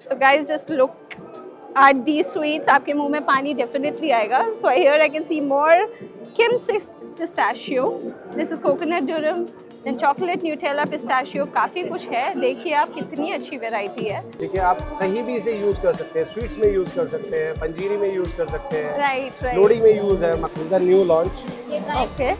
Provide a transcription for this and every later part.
So guys, just look at these sweets. आपके मुंह में पानी definitely आएगा. So here I can see more Kim's pistachio. This is coconut durum. Then chocolate Nutella pistachio. काफी कुछ है. देखिए आप कितनी अच्छी वैरायटी है. ठीक है, आप कहीं भी इसे यूज कर सकते हैं, स्वीट्स में यूज कर सकते हैं, पंजीरी में यूज कर सकते हैं, Right. लोहड़ी में यूज है. इनका न्यू लॉन्च. Okay.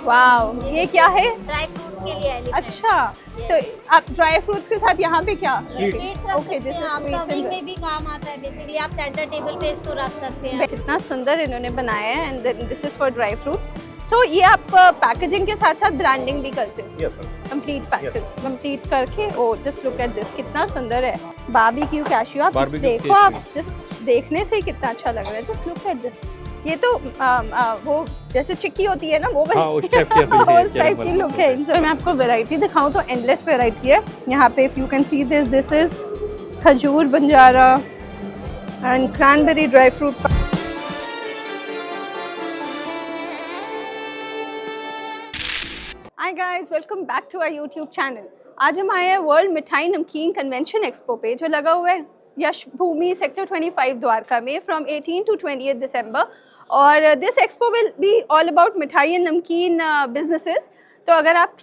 वाओ, ये क्या है? ड्राई फ्रूट्स के लिए elephant. अच्छा, तो आप ड्राई फ्रूट्स के साथ यहाँ पे क्या? Sweets रख Okay, सकते this हैं is आप, sweets सर्विंग and में भी काम आता है. बेसिकली आप सेंटर टेबल पे इसको रख सकते हैं. कितना सुंदर इन्होंने बनाया है. And then this is for dry fruits. So ये आप पैकेजिंग के साथ साथ ब्रांडिंग भी करते हो? Yes sir. Complete package complete करके. Oh just look at this, कितना सुंदर है. Barbecue cashew. आप Barbecue देखो, आप cashew. जस्ट देखने से ही कितना अच्छा लग रहा है. Just look at this. ये तो वो जैसे चिक्की होती है ना, वो हाँ, उस टाइप की अभी उस टाइप की लुक है. मैं आपको वैरायटी दिखाऊं तो एंडलेस वैरायटी है यहाँ पे. If you can see this is khajur Banjara and cranberry dry fruit. Hi guys, welcome back to our YouTube channel. आज हम आए हैं वर्ल्ड मिठाई नमकीन कन्वेंशन एक्सपो पे, जो लगा हुआ है यश भूमि सेक्टर 25 द्वारका में फ्रॉम 18 to 28 दिसंबर. और this expo will be all about mithai and namkeen businesses. तो अगर आप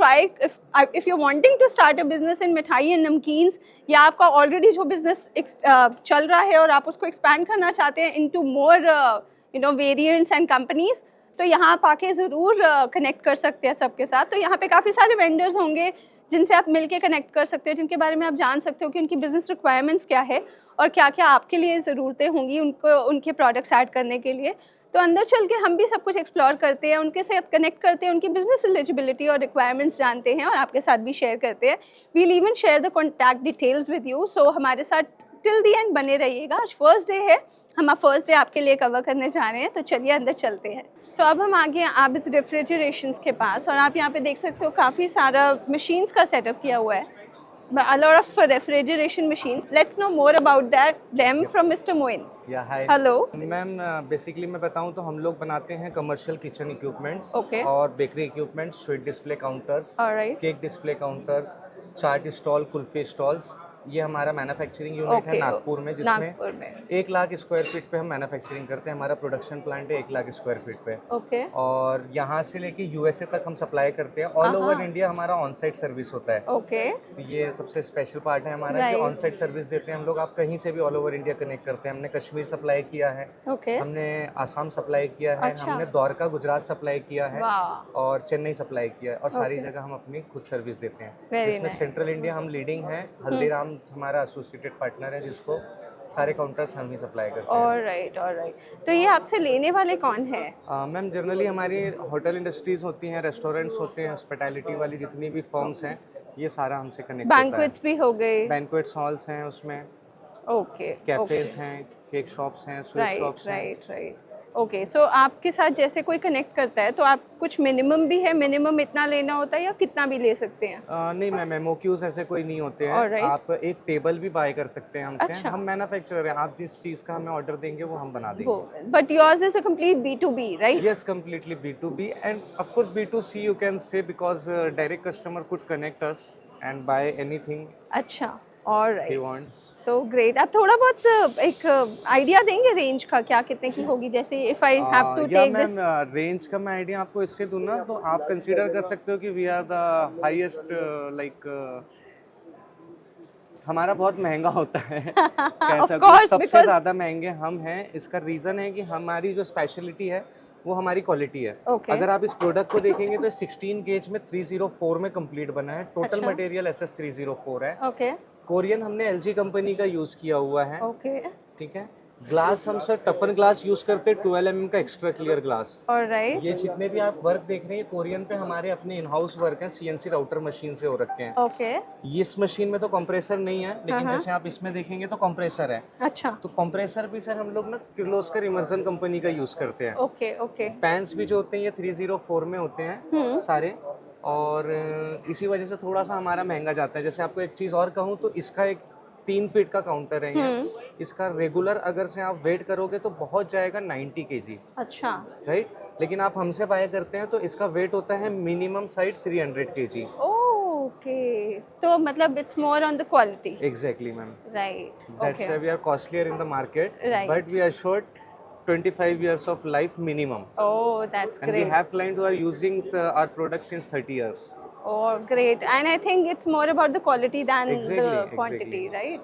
if you wanting to start a business in mithai and namkeens, या आपका ऑलरेडी जो बिजनेस चल रहा है और आप उसको एक्सपैंड करना चाहते हैं into more variants and companies, तो यहाँ आप आके ज़रूर कनेक्ट कर सकते हैं सबके साथ. तो यहाँ पे काफ़ी सारे वेंडर्स होंगे जिनसे आप मिलके कनेक्ट कर सकते हो, जिनके बारे में आप जान सकते हो कि उनकी बिज़नेस रिक्वायरमेंट्स क्या है और क्या क्या आपके लिए ज़रूरतें होंगी उनको उनके प्रोडक्ट्स ऐड करने के लिए. तो अंदर चल के हम भी सब कुछ एक्सप्लोर करते हैं, उनके साथ कनेक्ट करते हैं, उनकी बिजनेस एलिजिबिलिटी और रिक्वायरमेंट्स जानते हैं और आपके साथ भी शेयर करते हैं. We'll even share the contact details with you. So हमारे साथ टिल दी एंड बने रहिएगा. आज फर्स्ट डे है, हम फर्स्ट डे आपके लिए कवर करने जा रहे हैं. तो चलिए अंदर चलते हैं. सो अब हम आ गए हैं आबिद रेफ्रिजरेशंस के पास, और आप यहाँ पे देख सकते हो काफ़ी सारा मशीन्स का सेटअप किया हुआ है. A lot of refrigeration machines. Let's know more about them from Mr. Moin. Yeah, hi. Hello. Ma'am basically मैं बताऊं तो हम लोग बनाते हैं कमर्शियल किचन इक्विपमेंट्स Okay. और bakery equipments, sweet display counters, All right. Cake display counters, chaat stall, kulfi stalls. ये हमारा मैन्युफैक्चरिंग यूनिट है नागपुर में, जिसमें नागपुर में 1 लाख स्क्वायर फीट पे हम मैन्युफैक्चरिंग करते हैं. हमारा प्रोडक्शन प्लांट है 1 लाख स्क्वायर फीट पे. ओके. और यहाँ से लेके यूएसए तक हम सप्लाई करते हैं. ऑल ओवर इंडिया हमारा ऑन साइट सर्विस होता है. ओके. तो ये सबसे स्पेशल पार्ट है हमारा कि Right. ऑन साइट सर्विस देते हैं हम लोग. आप कहीं से भी ऑल ओवर इंडिया कनेक्ट करते हैं. हमने कश्मीर सप्लाई किया है, ओके. हमने आसाम सप्लाई किया है, अच्छा. हमने द्वारका गुजरात सप्लाई किया है वाह. और चेन्नई सप्लाई किया है. और सारी Okay. जगह हम अपनी खुद सर्विस देते हैं, Very जिसमें nice. सेंट्रल इंडिया हम लीडिंग है. हल्दीराम हमारा एसोसिएटेड पार्टनर है, जिसको सारे काउंटर्स हम ही सप्लाई करते हैं. Alright, alright. तो ये आपसे लेने वाले कौन है? मैम जनरली हमारी होटल इंडस्ट्रीज होती हैं, रेस्टोरेंट्स होते हैं, हॉस्पिटैलिटी वाली जितनी भी फर्म्स हैं, ये सारा हमसे कनेक्ट होता है. बैंक्वेट्स भी हो गए. बैंक्वेट्स हॉल्स हैं उसमें, ओके. कैफेज हैं, केक शॉप्स हैं, स्वीट राइट, शॉप्स हैं. Right, right. ओके. सो आपके साथ जैसे कोई कनेक्ट करता है तो आप कुछ मिनिमम भी है, मिनिमम इतना लेना होता है या कितना भी ले सकते हैं? नहीं मैम, एमओक्यूज ऐसे कोई नहीं होते हैं. Alright. आप एक टेबल भी बाय कर सकते हैं हमसे. अच्छा. हम मैन्युफैक्चरर हैं. आप जिस चीज़ का हमें ऑर्डर देंगे वो हम बना देंगे. वो but yours is a complete B2B, right? Yes, completely B2B and of course B2C you can say, because direct customer could connect us and buy anything अच्छा. he alright. wants. So great. आप थोड़ा बहुत एक idea देंगे range का, क्या कितने की होगी? जैसे इफ आई हैव टू या टेक मैम, दिस. रेंज का मैं आइडिया आपको इससे दूँ ना, तो आप कंसीडर कर सकते हो कि वी आर द हाईएस्ट, हमारा बहुत महंगा होता है. कह Of सकते हो, course, सबसे because- ज़्यादा महंगे हम हैं. इसका रीज़न है कि हमारी जो स्पेशलिटी है वो हमारी क्वालिटी है. Okay. अगर आप इस प्रोडक्ट को देखेंगे तो 16 गेज में 304 में कंप्लीट बना है. टोटल अच्छा. मटेरियल SS 304 है. ओके. कोरियन हमने LG कंपनी का यूज़ किया हुआ है. ओके. ठीक है. ग्लास हम सर टफन ग्लास यूज़ करते हैं, 12 mm का एक्स्ट्रा क्लियर ग्लास. ऑलराइट. ये जितने भी आप वर्क देख रहे हैं कोरियन पे हमारे अपने इन हाउस वर्क हैं, CNC राउटर मशीन से हो रखे हैं. ओके. इस मशीन में तो कंप्रेसर नहीं है, लेकिन जैसे आप इसमें देखेंगे तो कंप्रेसर है. अच्छा. तो कंप्रेसर भी सर हम लोग ना किर्लोस्कर इमर्सन कंपनी का यूज करते हैं. ओके. ओके. पैंस भी जो होते हैं ये 304 में होते हैं सारे. और इसी वजह से थोड़ा सा हमारा महंगा जाता है. जैसे आपको एक चीज़ और कहूँ तो इसका एक 3 फीट का काउंटर है ये. इसका रेगुलर अगर से आप वेट करोगे तो बहुत जाएगा 90 kg. अच्छा. राइट. लेकिन आप हमसे बाय करते हैं तो इसका वेट होता है minimum side 300 kg. Okay. Okay. तो मतलब it's more on the quality. Exactly, ma'am. Right. That's Okay. why we are costlier in the market, Right. but we assured 25 years of life minimum. Oh, that's And we great. have clients who are using our products since 30 years. Oh, great. And I think it's more about the quality than Exactly, the quantity, right?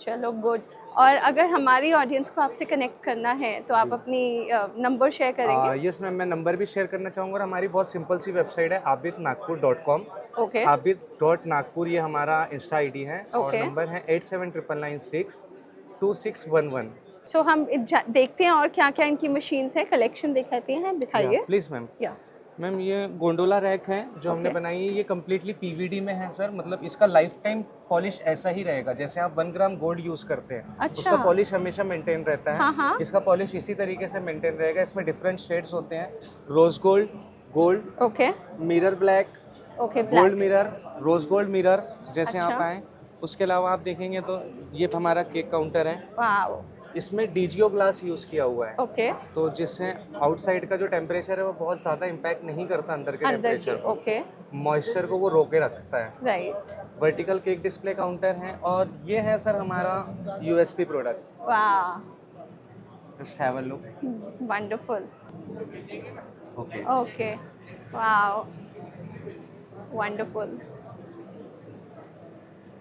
चलो good. और अगर हमारी audience को आपसे connect करना है तो आप अपनी नंबर शेयर करेंगे. यस मैम, मैं नंबर भी शेयर करना चाहूँगा. और हमारी बहुत सिंपल सी वेबसाइट है abidnagpur.com. ओके. abid.nagpur ये हमारा इंस्टा आईडी है. और Okay. नंबर है 8799962611. सो हम देखते हैं और क्या क्या इनकी मशीन्स है, कलेक्शन दिखाते हैं, दिखाइए. Please ma'am. या मैम ये गोंडोला रैक है जो हमने Okay. बनाई है. ये कम्प्लीटली पीवीडी में है सर. मतलब इसका लाइफ टाइम पॉलिश ऐसा ही रहेगा जैसे आप 1 ग्राम गोल्ड यूज करते हैं. अच्छा. उसका पॉलिश हमेशा मेंटेन रहता है. हाँ, हाँ. इसका पॉलिश इसी तरीके से मेंटेन रहेगा. इसमें डिफरेंट शेड्स होते हैं. Rose gold, gold, okay. Mirror black, okay. Gold mirror, rose gold mirror जैसे अच्छा. आप आए. उसके अलावा आप देखेंगे तो ये हमारा केक काउंटर है. वाओ. इसमें डीजीओ ग्लास यूज किया हुआ है. ओके. तो जिससे आउटसाइड का जो टेम्परेचर है वो बहुत ज़्यादा इम्पैक्ट नहीं करता अंदर के अंदर की. टेम्परेचर को. ओके. मॉइस्चर को वो रोके रखता है. Right. Vertical cake display counter है. और ये है सर हमारा यूएसपी प्रोडक्ट. वाह. Just have a look. Wonderful. Okay. Okay. Wow. Wonderful.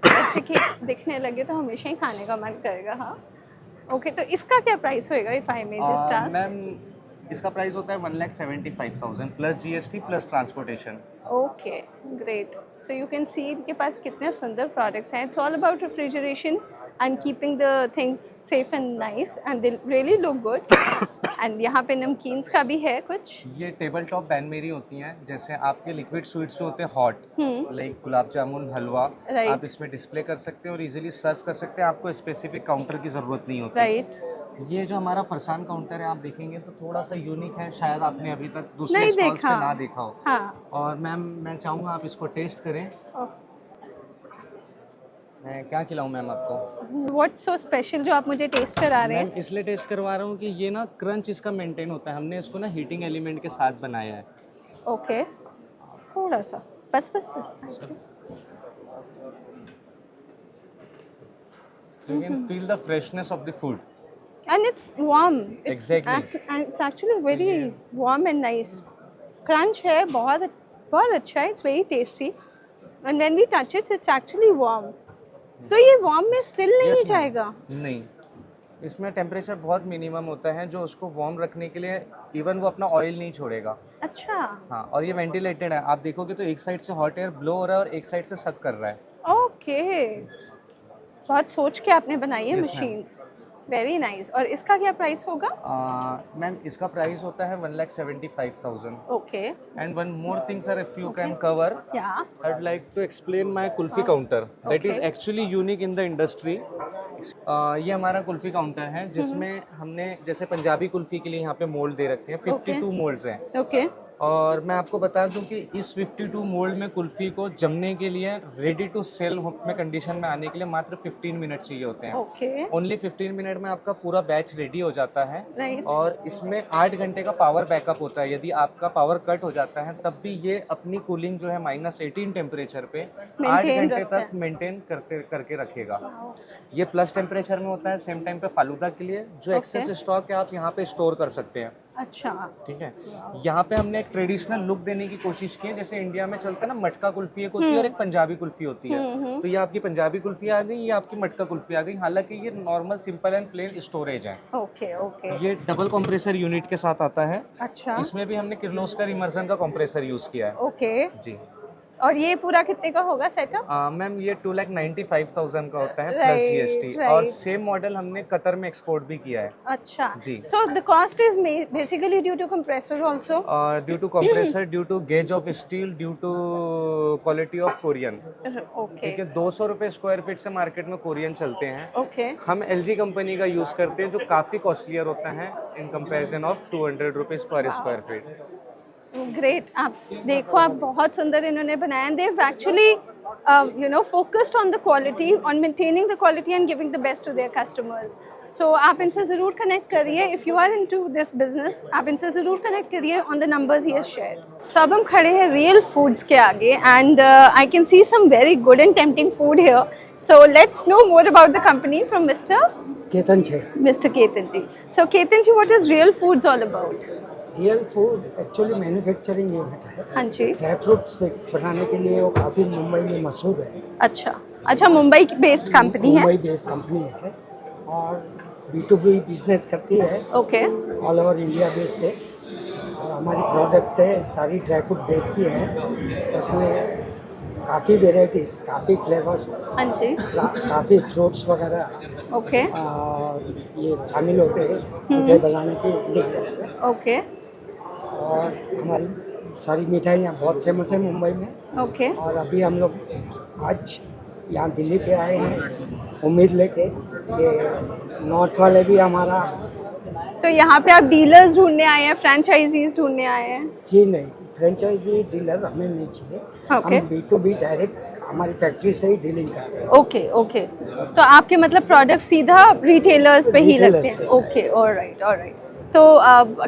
ऐसे केक दिखने लगे तो हमेशा ही खाने का मन करेगा. हाँ. ओके. तो इसका क्या प्राइस होएगा if I may just ask? Ma'am इसका प्राइस होता है 1,75,000 plus GST plus transportation. Okay. Great. So you can सी इनके पास कितने सुंदर प्रोडक्ट्स हैं. It's all about refrigeration and keeping the things safe and nice and they really look good. and यहाँ पे नमकीन्स का भी है कुछ. ये टेबल टॉप बैन मेरी होती हैं. जैसे आपके लिक्विड स्वीट्स जो होते हैं हॉट, लाइक गुलाब जामुन, हलवा, Right. आप इसमें डिस्प्ले कर सकते हैं और इजीली सर्व कर सकते हैं. आपको स्पेसिफिक काउंटर की ज़रूरत नहीं होती. राइट. ये जो हमारा फरसान काउंटर है आप देखेंगे तो थोड़ा सा यूनिक है. शायद आपने अभी तक दूसरे नहीं स्टॉल्स पे देखा. ना देखा हो. हाँ. और मैम मैं चाहूँगा आप इसको टेस्ट करें. मैं क्या खिलाऊं मैम आपको? व्हाट सो स्पेशल जो आप मुझे टेस्ट करा रहे मैम हैं? इसलिए टेस्ट करवा रहा हूँ कि ये ना क्रंच इसका मेंटेन होता है. हमने इसको ना हीटिंग एलिमेंट के साथ बनाया है. ओके. थोड़ा सा बस बस बस. You can feel the freshness of the food. And it's warm. Exactly. And it's actually very warm and nice. Crunch है बहुत अच्छा है. It's very tasty. And when we touch it, it's actually warm. तो ये warm में still नहीं Yes, ma'am. जाएगा? नहीं, इसमें टेम्परेचर बहुत मिनिमम होता है जो उसको वार्म रखने के लिए इवन वो अपना ऑयल नहीं छोड़ेगा. अच्छा. हाँ. और ये वेंटिलेटेड है. आप देखोगे तो एक साइड से हॉट एयर ब्लो हो रहा है और एक साइड से सक कर रहा है. ओके. बहुत सोच के आपने बनाई है Yes, ma'am. Machines. Very nice. और इसका क्या प्राइस होगा? मैम इसका प्राइस होता है 1,75,000. Okay. And one more thing, sir, if you can cover, या. I'd like to explain my kulfi counter. That is Okay. actually unique in the industry. ये हमारा कुल्फी काउंटर है जिसमें हमने जैसे पंजाबी कुल्फी के लिए यहाँ पे मोल्ड दे रखे हैं. 52 मोल्ड्स हैं. ओके. और मैं आपको बता दूं कि इस 52 मोल्ड में कुल्फी को जमने के लिए रेडी टू सेल में कंडीशन में आने के लिए मात्र 15 मिनट चाहिए होते हैं. ओके. ओनली 15 मिनट में आपका पूरा बैच रेडी हो जाता है. राइट. और इसमें 8 घंटे का पावर बैकअप होता है. यदि आपका पावर कट हो जाता है तब भी ये अपनी कूलिंग जो है -18 टेम्परेचर पे 8 Maintain घंटे रखता तक मेंटेन करके रखेगा. ये प्लस टेम्परेचर में होता है. सेम टाइम पे फालूदा के लिए जो एक्सेस स्टॉक है आप यहाँ पे स्टोर कर सकते हैं. अच्छा. ठीक है. यहाँ पे हमने एक ट्रेडिशनल लुक देने की कोशिश की है. जैसे इंडिया में चलता है ना मटका कुल्फी एक होती है और एक पंजाबी कुल्फी होती है. तो ये आपकी पंजाबी कुल्फी आ गई, ये आपकी मटका कुल्फी आ गई. हालांकि ये normal simple and plain storage है. ओके. ओके. ये डबल कंप्रेसर यूनिट के साथ आता है. अच्छा. इसमें भी हमने किर्लोस्कर इमर्सन का कंप्रेसर यूज किया है. ओके. जी. और ये पूरा कितने का होगा सेटअप? मैम ये 2,95,000 का होता है प्लस Right, जीएसटी. right. और सेम मॉडल हमने कतर में एक्सपोर्ट भी किया है. अच्छा. जी. So the cost is basically due to compressor also? Due to compressor, due to gauge of steel, due to quality of Corian. Okay. ठीक है. 200 रुपये स्क्वायर फीट से मार्केट में कोरियन चलते हैं. ओके. हम LG कंपनी का यूज़ करते हैं जो काफ़ी कॉस्टलियर होता है in comparison of 200 rupees per square feet. Great, आप देखो, आप बहुत सुंदर इन्होंने बनाया। Dev actually you know focused on the quality, on maintaining the quality and giving the best to their customers. So आप इनसे ज़रूर कनेक्ट करिए, if you are into this business आप इनसे ज़रूर कनेक्ट करिए on the numbers he has shared. So अब हम खड़े हैं रियल फूड्स के आगे and I can see some very good and tempting food here. So let's know more about the company from Ketan छे। Mr. Ketan ji. So Ketan ji, what is Real Foods all about? Real food actually manufacturing unit है। हाँ जी। Dry fruits fix बनाने के लिए वो काफ़ी मुंबई में मशहूर है। अच्छा अच्छा, मुंबई बेस्ड कंपनी है। मुंबई बेस्ड कंपनी है और B2B बिजनेस करती है, okay all over India based है। और हमारी प्रोडक्ट है सारी ड्राई फ्रूट बेस्ड की है, उसमें काफ़ी वेराइटीज़, काफ़ी फ्लेवर्स, हाँ जी, काफ़ी फ्रूट्स वगैरह ओके ये शामिल होते हैं मिठाई बनाने के इंग्रेडिएंट्स में। ओके और हमारी सारी मिठाइयाँ बहुत फेमस है मुंबई में। ओके। और अभी हम लोग आज यहाँ दिल्ली पे आए हैं उम्मीद लेके कि नॉर्थ वाले भी हमारा। तो यहाँ पे आप डीलर्स ढूंढने आए हैं, फ्रेंचाइजीज ढूंढने आए हैं? जी नहीं, फ्रेंचाइजी डीलर हमें नहीं चाहिए। Okay. हम B2B डायरेक्ट हमारी फैक्ट्री से ही डीलिंग करते हैं। Okay okay. तो आपके मतलब प्रोडक्ट सीधा रिटेलर्स पे ही लगते हैं? से। Okay, alright alright. तो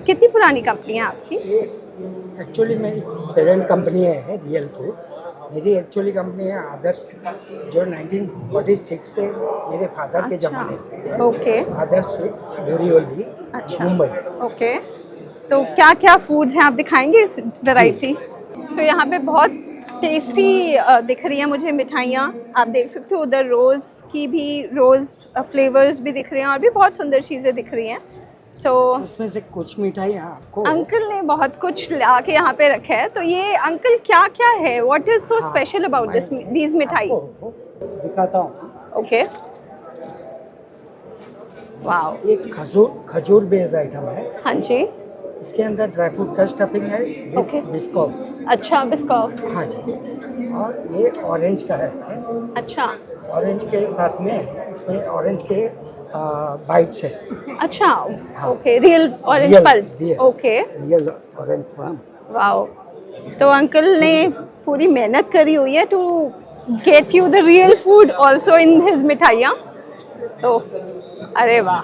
कितनी पुरानी कंपनी है आपकी? ये एक्चुअली मेरी पेरेंट कंपनी है रियल फूड। मेरी एक्चुअली कंपनी है आदर्श, जो 1946 से मेरे फादर के ज़माने से है। ओके। आदर्श स्वीट्स बोरीवली, अच्छा। मुंबई। ओके। तो क्या क्या फूड्स हैं, आप दिखाएंगे वैरायटी? सो यहाँ पे बहुत टेस्टी दिख रही हैं मुझे मिठाइयाँ। आप देख सकते हो उधर रोज़ की भी, रोज़ फ्लेवर्स भी दिख रहे हैं और भी बहुत सुंदर चीज़ें दिख रही हैं। सो उसमें से कुछ मिठाइयाँ आपको अंकल ने बहुत कुछ ला के यहाँ पे रखा है। तो ये अंकल क्या क्या है, what is so special about these मिठाई? आपको दिखाता हूँ। ओके, वाओ, एक खजूर बेस्ड आइटम है। हाँ जी, इसके अंदर ड्राई फ्रूट का स्टफिंग है, Okay. बिस्कॉफ। अच्छा, बिस्कॉफ, हाँ जी। और ये ऑरेंज का है। अच्छा ऑरेंज के साथ में इसमें ऑरेंज के बाइट्स है। अच्छा, हाँ। Okay, real orange Real, pulp, real. Okay, real orange plum. Wow. तो अंकल ने पूरी मेहनत करी हुई है to get you the real food also in his मिठाइयाँ। तो अरे वाह,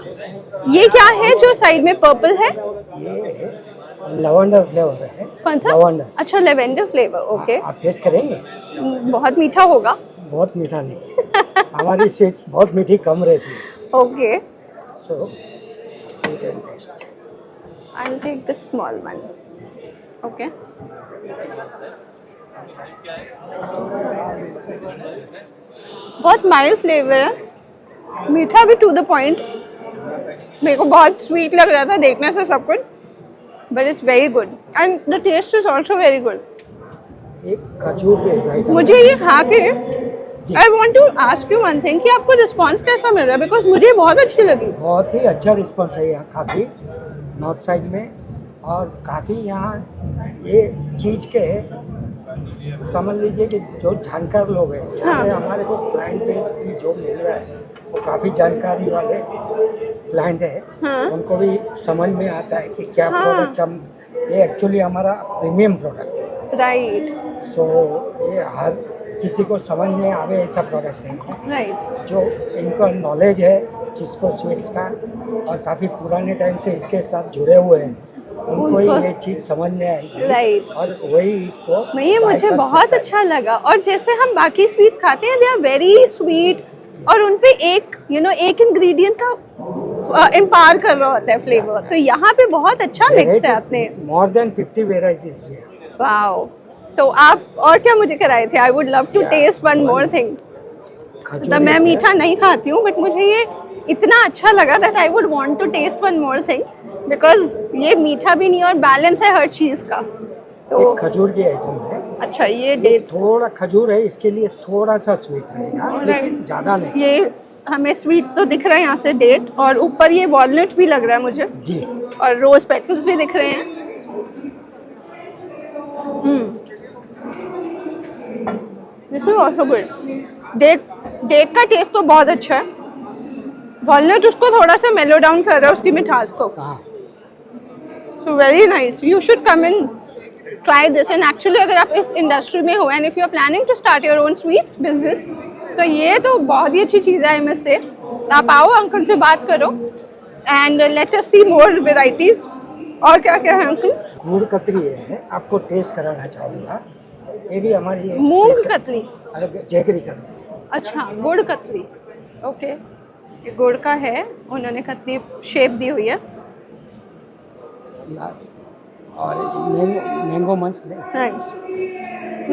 ये क्या है जो साइड में पर्पल है? ये लवेंडर फ्लेवर है। कौन सा? लवेंडर। अच्छा, लेवेंडर फ्लेवर, ओके। आप टेस्ट करेंगे? बहुत मीठा होगा? बहुत मीठा नहीं हमारी स्वीट्स बहुत मीठी कम रहती है। Okay, so you can taste. I'll take the small one. Okay. बहुत माइल्ड फ्लेवर है, मीठा भी टू द पॉइंट। मेरे को बहुत स्वीट लग रहा था देखने से सब कुछ, but it's very good and the taste is also very good. एक खजूर बेस्ड आइटम। मुझे ये खा के I want to ask you one thing कि आपको रिस्पॉन्स कैसा मिल रहा है, बिकॉज मुझे बहुत अच्छी लगी। बहुत ही अच्छा रिस्पॉन्स है यहाँ काफ़ी नॉर्थ साइड में। और काफ़ी यहाँ ये चीज़ के समझ लीजिए कि जो जानकार लोग हैं यहाँ पे हमारे को क्लाइंट भी जो मिल रहा है वो काफ़ी जानकारी वाले क्लाइंट है। हाँ। उनको भी समझ में आता है कि क्या प्रोडक्ट हम, ये एक्चुअली हमारा प्रीमियम प्रोडक्ट है। राइट सो ये हर किसी को समझ में आवे ऐसा प्रोडक्ट है राइट। जो इनको नॉलेज है जिसको स्वीट्स का और काफ़ी पुराने टाइम से इसके साथ जुड़े हुए हैं, उनको ही ये चीज़ समझ में आएगी। राइट। और वही इसको ये मुझे बहुत अच्छा लगा। और जैसे हम बाकी स्वीट्स खाते हैं, दे आर वेरी स्वीट और उन पे एक एक इंग्रेडिएंट का इम्पार कर रहा होता है फ्लेवर। तो यहाँ पे बहुत अच्छा मिक्स है आपने। More than 50 varieties. वाओ। तो आप और क्या मुझे कराए थे? I would love to taste one more thing. मतलब मैं मीठा नहीं खाती हूँ, बट मुझे ये इतना अच्छा लगा that I would want to taste one more thing, because ये मीठा भी नहीं और बैलेंस है हर चीज़ का। तो खजूर की आइटम है। अच्छा, ये डेट्स, थोड़ा खजूर है, इसके लिए थोड़ा सा स्वीट रहेगा, लेकिन ज़्यादा नहीं। ये हमें स्वीट तो दिख रहा है यहाँ से, डेट, और ऊपर ये वॉलनट भी लग रहा है मुझे जी। और रोज पेटल्स भी दिख रहे हैं। This is also good. Date का टेस्ट तो बहुत अच्छा है। वॉलनट उसको थोड़ा सा मेलो डाउन कर रहा है उसकी मिठास को। हाँ, so very nice, you should come in try this. And actually अगर आप इस इंडस्ट्री में हो and if you are planning to start your own sweets business, तो ये तो बहुत ही अच्छी चीज़ है MS से. आप आओ, अंकल से बात करो and let us see more varieties. और क्या क्या है अंकल? गुड़ कतरी है, आपको टेस्ट कराना चाहूँगा. ये भी हमारी एक मूंग special- कतली. अलग जैगरी कतरी. अच्छा, गुड़ कतली. ओके, ये गुड़ का है, उन्होंने कतली शेप दी हुई है. और मैंगो मंच नहीं. नाइस.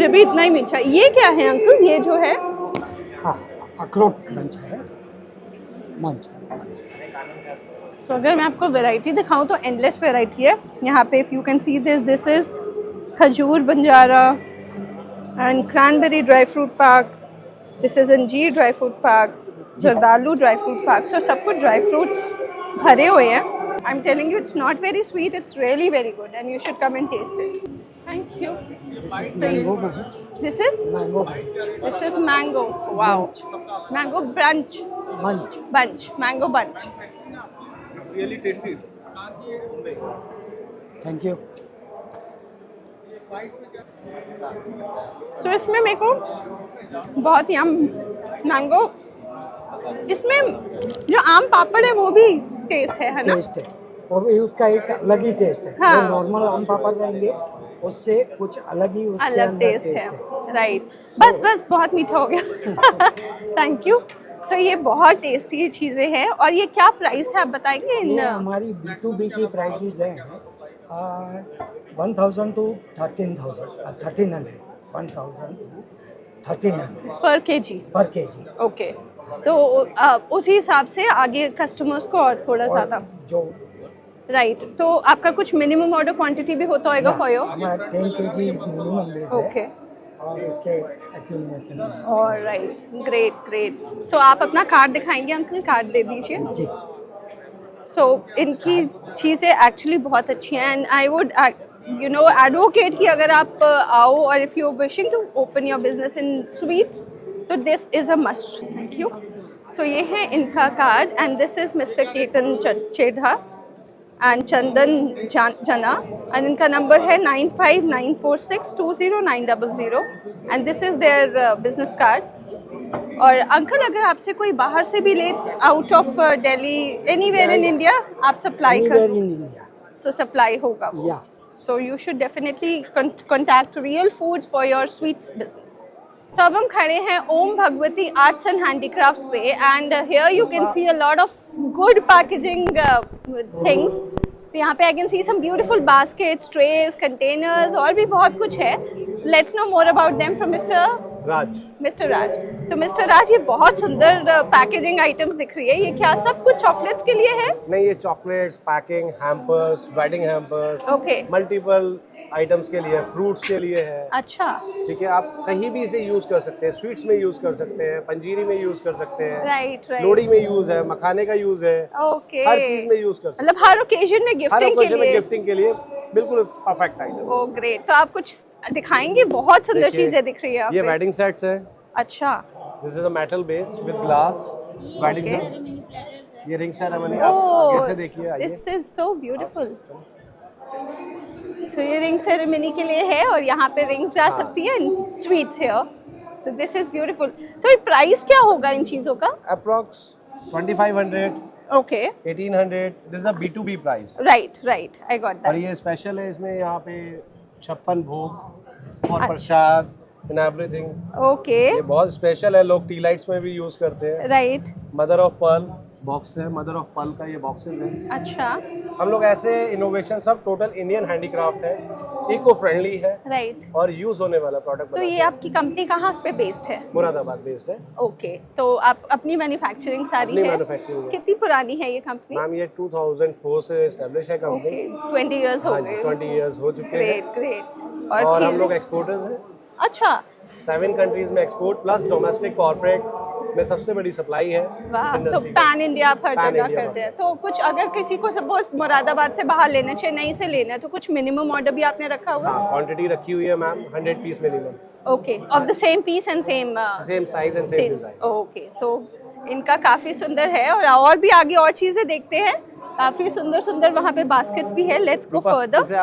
ये भी इतना ही मीठा. ये क्या है अंकल? ये जो है हाँ, अखरोट क्रंच है मंच. तो अगर मैं आपको वैरायटी दिखाऊं तो एंडलेस वैरायटी है यहाँ पे. If you can see this is khajur Banjara and cranberry dry fruit pak. This is anjeer dry fruit pak, jardalu dry fruit पाक. सो सब कुछ ड्राई फ्रूट्स भरे हुए हैं. I am telling you, it's not very sweet, it's really very good and you should come and taste it. Thank you. Mango munch. This is mango munch. This is mango. Wow, mango brunch munch. Bunch, mango bunch. Really tasty. Thank you. तो इसमें मेरे को बहुत यम mango, इसमें जो आम पापड़ है वो भी टेस्ट है ना? टेस्ट है, वो भी उसका एक अलग ही टेस्ट है. हाँ. जो नॉर्मल आम पापड़ रहेंगे उससे कुछ अलग ही उसके अलग अंदर टेस्ट है. राइट. बस बहुत मीठा हो गया. Thank you. सो ये बहुत टेस्टी चीज़ें हैं. और ये क्या प्राइस है आप बताएंगे? ये इन हमारी B2B की प्राइसेस हैं 1000 to 13,000, 1300, 1000 to 1300 पर केजी. पर केजी. ओके, तो उसी हिसाब से आगे कस्टमर्स को और थोड़ा ज़्यादा. जो राइट. तो आपका कुछ मिनिमम ऑर्डर क्वांटिटी भी होता होगा फॉर योर? हमारा 10 kg इज मिनिमम बेस है. ओके. और इसके एक्यूमुलेशन ऑलराइट, ग्रेट. सो आप अपना कार्ड दिखाएंगे अंकल? कार्ड दे दीजिए. जी. सो इनकी चीज़ें एक्चुअली बहुत अच्छी हैं and I would you know advocate कि अगर आप आओ और if you wishing to open your business in sweets तो this is a must. Thank you. So ये है इनका card and this is mister Ketan Chedha and Chandan Jana and इनका नंबर है 9594620900 and this is their business card. और अंकल अगर आपसे कोई बाहर से भी ले, out of Delhi, anywhere in India आप सप्लाई एनीवेयर कर, इन इंडिया. सो सप्लाई होगा. या So you should definitely contact Real Foods for your sweets business. So अब हम खड़े हैं ओम भगवती आर्ट्स एंड हैंडीक्राफ्ट्स पे and here you can see a lot of good packaging things. तो यहाँ पे I can see some beautiful baskets, trays, containers और भी बहुत कुछ है. Let's know more about them from Mr. Raj. तो Mr. Raj ये बहुत सुंदर पैकेजिंग आइटम्स दिख रही है. ये क्या सब कुछ चॉकलेट्स के लिए है? नहीं, ये chocolates, packing, hampers, wedding hampers, okay. Multiple items के लिए, फ्रूट्स के लिए है. अच्छा. ठीक है, आप कहीं भी इसे यूज कर सकते हैं. स्वीट्स में यूज कर सकते हैं, पंजीरी में यूज कर सकते हैं, राइट. लोहड़ी में यूज है, मखाने का यूज है. ओके. हर चीज में यूज कर सकते मतलब हर ओकेजन में हैं. हर गिफ्टिंग के ओकेजन में लिए. गिफ्टिंग के लिए बिल्कुल परफेक्ट आइटम. ओ ग्रेट. तो आप कुछ दिखाएंगे? बहुत सुंदर देखिए, चीजें दिख रही है यहाँ ये पे. वेडिंग सेट्स है. अच्छा. This is a metal base with glass wedding Okay. Set. ये रिंग सेरेमनी आप आगे से देखिए. आइए. This is so beautiful. So ये रिंग सेरेमनी के लिए है और यहाँ पे रिंग्स जा सकती हैं. Sweets here. So this is beautiful. तो ये प्राइस क्या होगा इन चीजों का? Approx 2500, okay. 1800. This is a B2B price. Right. I got और दैट. ये स्पेशल है. इसमें यहाँ पे 56 भोग और अच्छा। प्रसाद एंड एवरीथिंग. ओके. ये बहुत स्पेशल है. लोग टी लाइट्स में भी यूज करते हैं. Right. Mother of pearl box है. मदर ऑफ पर्ल का ये बॉक्सेस है. अच्छा. हम लोग ऐसे इनोवेशन सब टोटल इंडियन हैंडीक्राफ्ट है, इको फ्रेंडली है राइट. और यूज होने वाला प्रोडक्ट तो ये आपकी कंपनी कहाँ पे बेस्ड है? मुरादाबाद बेस्ड है. ओके. तो आप अपनी मैन्युफैक्चरिंग सारी अपनी है? मैन्युफैक्चरिंग है. कितनी पुरानी है ये कंपनी? मैम ये 2004 से एस्टेब्लिश है कंपनी. ओके. 20 इयर्स हो हाँ गए. जी, 20 इयर्स हो चुके हैं. ग्रेट. और हम चीज़- लोग एक्सपोर्टर्स हैं. अच्छा. 7 कंट्रीज में एक्सपोर्ट प्लस डोमेस्टिक कॉर्पोरेट में सबसे बड़ी सप्लाई है. वाह. इस तो इंडस्ट्री का. पैन इंडिया आप हर Pan जगह India करते हैं. तो कुछ अगर किसी को सपोज मुरादाबाद से बाहर लेना, चेन्नई से लेना है, तो कुछ मिनिमम ऑर्डर भी आपने रखा हुआ? हाँ, क्वांटिटी रखी हुई है ma'am. 100 piece minimum. Okay. Off the same piece and same same size and same design. Okay. So इनका काफ़ी सुंदर है और भी आगे और चीज़ें देखते हैं. काफी सुंदर सुंदर वहाँ पे बास्केट्स भी है. Let's go further. जैसे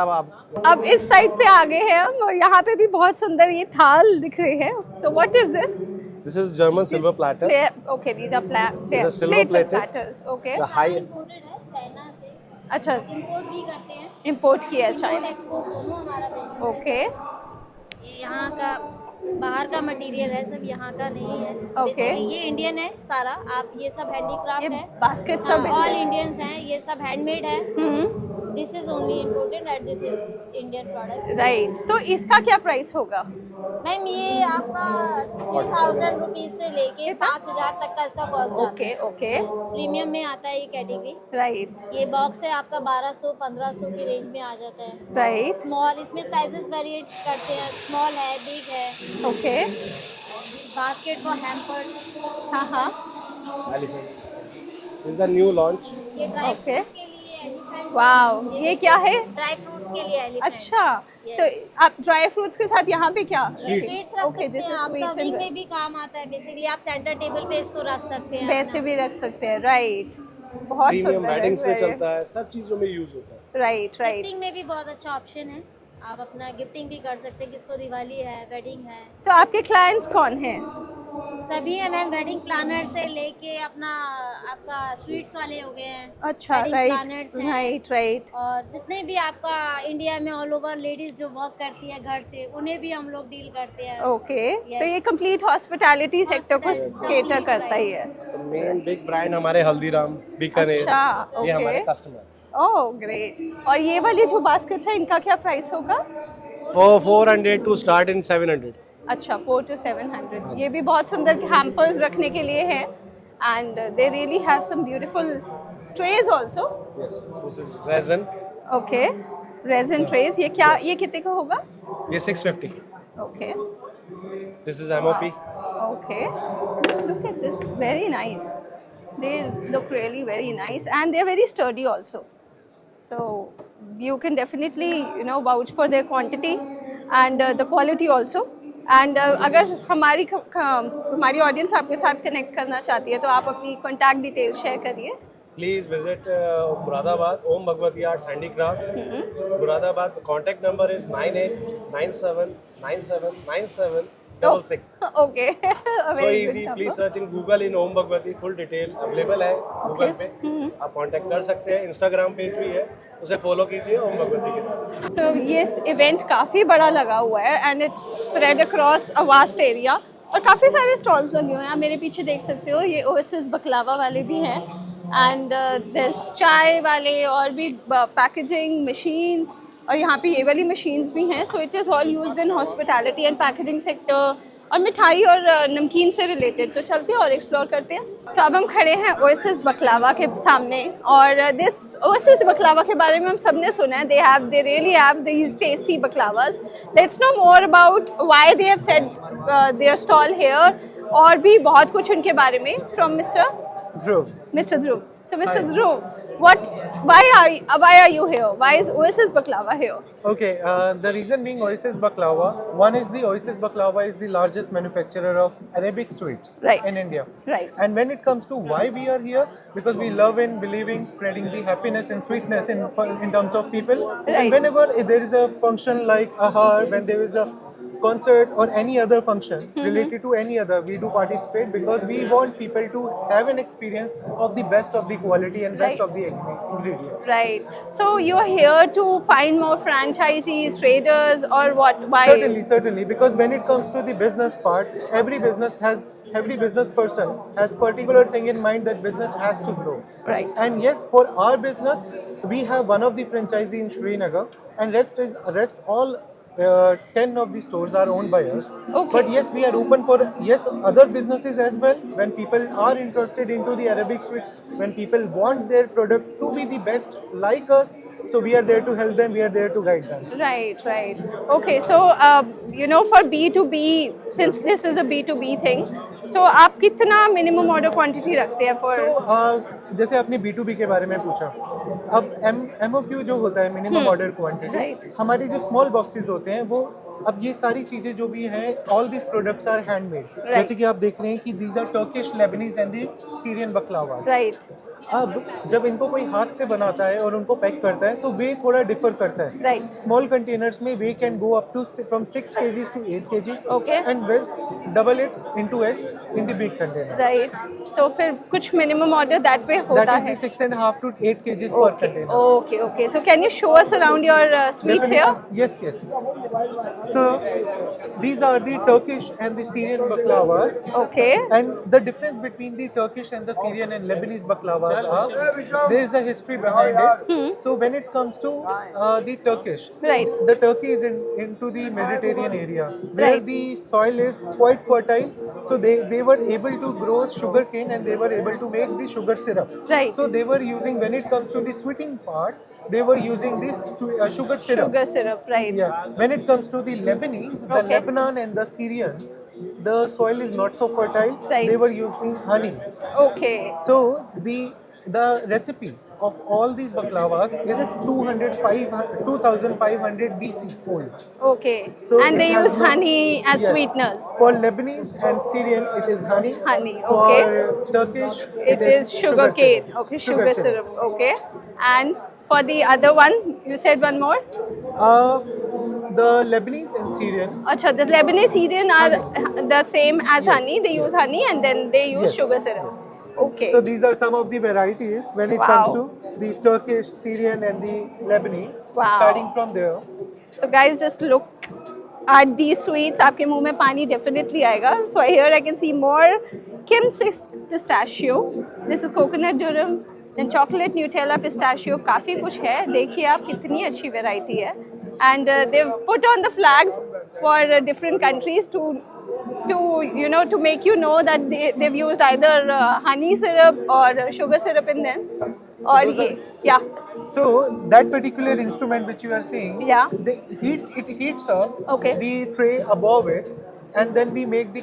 अब इस साइड पे आ गए हैं हम और यहाँ पे भी बहुत सुंदर ये थाल दिख रहे हैं. So what is this? This is German silver platter. Okay, these are These are silver plates and plated. platters. Okay. The high imported है चाइना से, अच्छा, इम्पोर्ट भी करते हैं, इंपोर्ट किया है इम्पोर्ट चाइना. एक्सपोर्ट दोनों हमारा बिजनेस है। ओके. ये यहाँ का बाहर का मटेरियल है, सब यहाँ का नहीं है। Okay. Basically ये इंडियन है सारा, आप ये सब ये हैंडीक्राफ्ट है, बास्केट सब ऑल है. इंडियंस हैं, ये सब हैंडमेड है। Hmm. This is only imported and this is Indian product. Right. तो इसका क्या प्राइस होगा? मैम ये आपका 3000 रुपीज से लेके 5000 तक का इसका कॉस्ट जाता ओके है। ओके. प्रीमियम में आता है ये कैटेगरी। राइट ये बॉक्स है आपका 1200-1500 की रेंज में आ जाता है। राइट. स्मॉल, इसमें साइजेस वेरिएट करते हैं, स्मॉल है, बिग है, ओके. Basket for hampers. हाँ हाँ. This is the new launch. ये ड्राई Okay. फ्रूट्स के लिए एलिफेंट, वाओ, ये क्या है? ड्राई फ्रूट्स के लिए एलिफेंट। अच्छा. Yes. तो आप ड्राई फ्रूट्स के साथ यहाँ पे क्या? स्वीट्स रख ओके, सकते दिस हैं इज आप, स्वीट्स सर्विंग में एंड भी काम आता है। बेसिकली आप सेंटर टेबल पे इसको रख सकते हैं। वैसे भी रख सकते हैं. राइट. बहुत प्रीमियम सुंदर वेडिंग्स में है. चलता है, सब चीजों में यूज होता है। Right right. गिफ्टिंग में भी बहुत अच्छा ऑप्शन है, आप अपना गिफ्टिंग भी कर सकते हैं, किसको दिवाली है, वेडिंग है, तो आपके क्लाइंट्स कौन हैं? सभी है मैम। वेडिंग प्लानर से लेके अपना आपका स्वीट्स वाले हो गए हैं, अच्छा. wedding राइट planners हैं। Right right. और जितने भी आपका इंडिया में ऑल ओवर लेडीज जो वर्क करती है घर से, उन्हें भी हम लोग डील करते हैं। ओके. Yes. तो ये कंप्लीट हॉस्पिटैलिटी सेक्टर को Hospitality, केटर right. करता ही है. तो मेन बिग ब्रांड हमारे हल्दीराम, बीकानेर, अच्छा. ये हमारे ओके. कस्टमर। Oh great. और ये वाली जो बास्केट्स है इनका क्या प्राइस होगा? 400 टू स्टार्ट इन 700। अच्छा, 400 to 700. ये भी बहुत सुंदर हैम्पर्स रखने के लिए है. And they really have some beautiful trays also. Yes, this is resin. Okay. Resin trays. ये क्या, ये कितने का होगा? ये 650। Okay. This is MOP. Okay, just look at this. Very nice. They look really very nice, and they're very sturdy also. So you can definitely, you know, vouch for their quantity and the quality also. And अगर हमारी audience आपके साथ connect करना चाहती है तो आप अपनी कॉन्टैक्ट डिटेल्स शेयर करिए. Please visit Muradabad, Om Bhagwati Arts Handicraft. Muradabad, the contact number is 9897979766. Okay. So easy, please search in Google in Om Bhagwati, full detail available है Google पे. आप कांटेक्ट कर सकते हैं, Instagram पेज भी है, उसे फॉलो कीजिए ओम भगवती के नाम। So ये इवेंट काफ़ी बड़ा लगा हुआ है and it's spread across a vast area और काफ़ी सारे स्टॉल्स लगे हुए हैं. आप मेरे पीछे देख सकते हो, ये ओएसिस बकलावा वाले भी हैं एंड there's चाय वाले और भी पैकेजिंग मशीन्स और यहाँ पे ये वाली मशीन्स भी हैं. So it is all used in hospitality and packaging sector और मिठाई और नमकीन से रिलेटेड. तो चलते हैं और एक्सप्लोर करते हैं. सो अब हम खड़े हैं ओएसिस बकलावा के सामने और दिस ओएसिस बकलावा के बारे में हम सब ने सुना है. They really have these tasty baklavas. Let's know more about why they have set their stall here और भी बहुत कुछ उनके बारे में from Mr. Dhruv. So Mr. Dhruv, why are you here? Why is Oasis Baklava here? Okay, the reason being Oasis Baklava, one is the Oasis Baklava is the largest manufacturer of Arabic sweets Right. in India. Right. And when it comes to why we are here, because we love and believing spreading the happiness and sweetness in terms of people. Right. And whenever there is a function like Ahar, when there is a concert or any other function related to any other, we do participate because we want people to have an experience of the best of the quality and best Right. of the ingredients. Right. So you are here to find more franchisees, traders, or what? Why? Certainly, because when it comes to the business part, every business person has particular thing in mind that business has to grow. Right. And yes, for our business, we have one of the franchisee in Srinagar, and rest all 10 of the stores are owned by us. Okay. But yes, we are open for other businesses as well. When people are interested into the Arabic sweets, when people want their product to be the best like us, so we are there to help them. We are there to guide them. Right. Right. Okay. So you know, for B2B, since this is a B2B thing, so आप कितना minimum order quantity रखते हैं for? जैसे आपने B2B के बारे में पूछा, अब MOQ जो होता है मिनिमम ऑर्डर क्वांटिटी, Right. हमारी जो स्मॉल बॉक्सेस होते हैं वो अब ये सारी चीजें जो भी हैं, all this products are handmade. जैसे कि आप देख रहे हैं कि these are Turkish, Lebanese and the Syrian baklava. Right. अब जब इनको कोई हाथ से बनाता है और उनको पैक करता है तो वे थोड़ा डिफर करता है। राइट। स्मॉल कंटेनर्स में we can go up to from 6 kgs to 8 kgs Okay. And will double it into x in the big container. Right, तो फिर कुछ मिनिमम ऑर्डर दैट वे होता That is है। the 6.5 to 8 kgs per Okay, container. okay, okay. So can you show us around your sweets here? Yes, yes. So these are the Turkish and the Syrian baklavas. Okay. And the difference between the Turkish and the Syrian and Lebanese baklavas are there is a history behind it. So when it comes to the Turkish, Right. the Turkey is into the Mediterranean area where Right. the soil is quite fertile. So they were able to grow sugar cane and they were able to make the sugar syrup. Right. So they were using, when it comes to the sweetening part, they were using this sugar syrup. Sugar syrup, right. Yeah. When it comes to the Lebanese, the Okay. Lebanon and the Syrian, the soil is not so fertile. Right. They were using honey. Okay. So the recipe of all these baklavas is 2500 BC old. Okay. So And they it has use no- honey as Yes. sweeteners. For Lebanese and Syrian, it is honey. Honey, For okay. Turkish, It is sugar cane. syrup. Okay, sugar syrup. Okay. And for the other one, you said one more? The Lebanese and Syrian. Acha, the Lebanese Syrian are the same as honey. They use honey and then they use Yes. sugar syrup. Okay. So these are some of the varieties when it Wow. comes to the Turkish, Syrian, and the Lebanese. Wow. Starting from there. So guys, just look at these sweets. आपके मुंह में पानी definitely आएगा. So here I can see more Kim's pistachio. This is coconut durum. Then chocolate Nutella pistachio. काफी कुछ है. देखिए आप कितनी अच्छी variety है. And they've put on the flags for different countries to make you know that they've used either honey syrup or sugar syrup in them. Or yeah. So that particular instrument which you are seeing, Yeah. it heats up Okay. the tray above it, and then we make the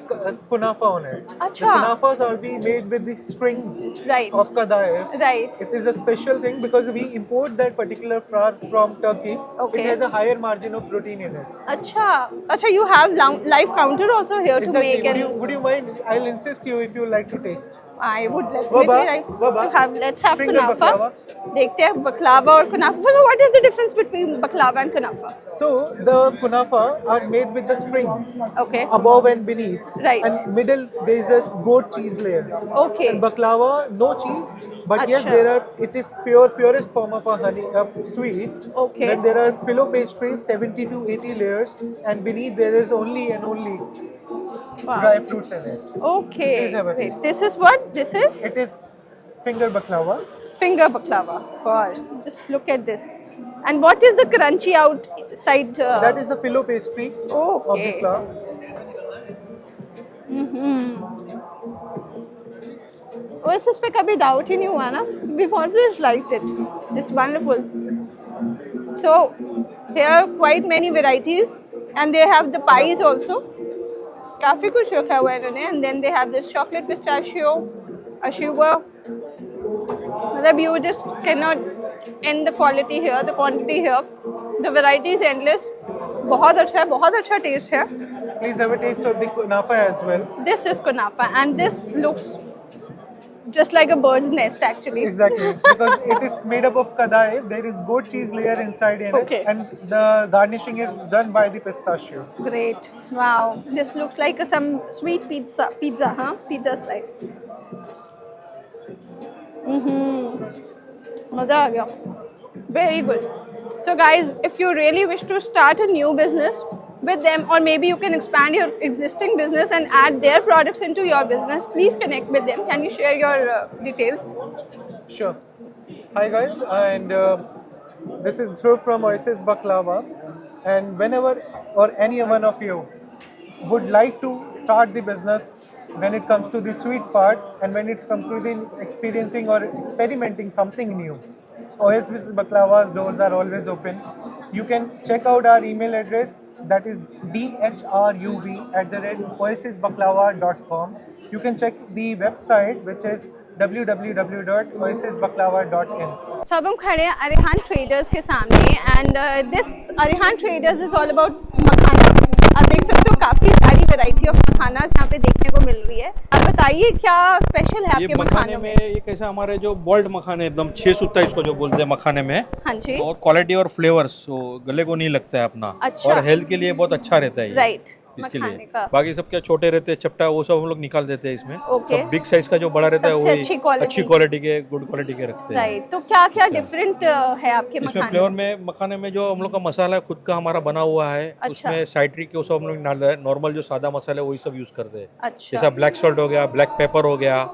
kunafa on it. Acha. The kunafas are being made with the strings Right. of kadaif. Right. It is a special thing because we import that particular flour from Turkey. Okay. It has a higher margin of protein in it. Acha, you have live counter also here to Exactly. make and Would you mind? I'll insist you if you like to taste. I would definitely Baba, like Baba. to have. Let's have Bring the kunafa. baklava. देखते हैं baklava और kunafa. So what is the difference between baklava and kunafa? So the kunafa are made with the strings Okay. above and beneath. Right. And middle there is a goat cheese layer. Okay. And baklava, no cheese, but yes, Acha. it is purest form of a honey sweet. Okay. Then there are filo pastries, 70 to 80 layers, and beneath there is only and only Wow. dry fruits in it. Okay. Please have a Great. taste. This is what? This is It is finger baklava. finger baklava. Gosh, just look at this. And what is the crunchy outside? That is the filo pastry of the Okay. flour. Oasis पे कभी doubt ही नहीं हुआ ना? We've always liked it. It's wonderful. So there are quite many varieties, and they have the pies also. काफी कुछ रखा हुआ है इन्होंने. And then they have this chocolate pistachio, ashuva. मतलब you just cannot end the quality here, the quantity here. The variety is endless. बहुत अच्छा taste है. Please have a taste of the kunafa as well. This is kunafa, and this looks just like a bird's nest actually. Exactly, because it is made up of kadaif. There is goat cheese layer inside in Okay. it, and the garnishing is done by the pistachio. Great. Wow. This looks like some sweet pizza, huh? Pizza slice. Maza aa gaya. Very good. So guys, if you really wish to start a new business with them, or maybe you can expand your existing business and add their products into your business, please connect with them. Can you share your details? Sure. Hi guys, and this is Dhruv from Oasis Baklava. And whenever or any one of you would like to start the business when it comes to the sweet part and when it comes to the experiencing or experimenting something new, Oasis Baklava's doors are always open. You can check out our email address, that is dhruv@oasisbaklava.com. You can check the website, which is www.oasisbaklava.in. So अब हम खड़े हैं Arihan traders के सामने, and this Arihan Traders is all about मखाना. आप देख सकते हो काफी सारी वैरायटी ऑफ मखाना यहाँ पे देखने को मिल रही है। आप बताइए क्या स्पेशल है ये आपके मखाने मखानों में में? ये कैसा हमारे जो बोल्ड मखाने एकदम 6 सूता इसको जो बोलते हैं मखाने में, हाँ जी, और क्वालिटी और फ्लेवर्स गले को नहीं लगता है अपना, अच्छा। और हेल्थ के लिए बहुत अच्छा रहता है ये, राइट, इसके मखाने लिए। का। बाकी सब क्या छोटे रहते हैं चपटा, वो सब हम लोग निकाल देते हैं इसमें। ओके। सब बिग साइज का जो बड़ा रहता है सबसे अच्छी quality। अच्छी क्वालिटी के, गुड क्वालिटी के रखते हैं। राइट, तो क्या क्या डिफरेंट है आपके इसमें मखाने फ्लेवर में मखाने में जो हम लोग का मसाला है खुद का हमारा बना हुआ है, अच्छा। उसमें साइट्रिक वो सब हम लोग डाल रहे हैं। नॉर्मल जो सादा मसाला है वही सब यूज करते हैं, अच्छा, जैसा ब्लैक सॉल्ट हो गया, ब्लैक पेपर हो गया,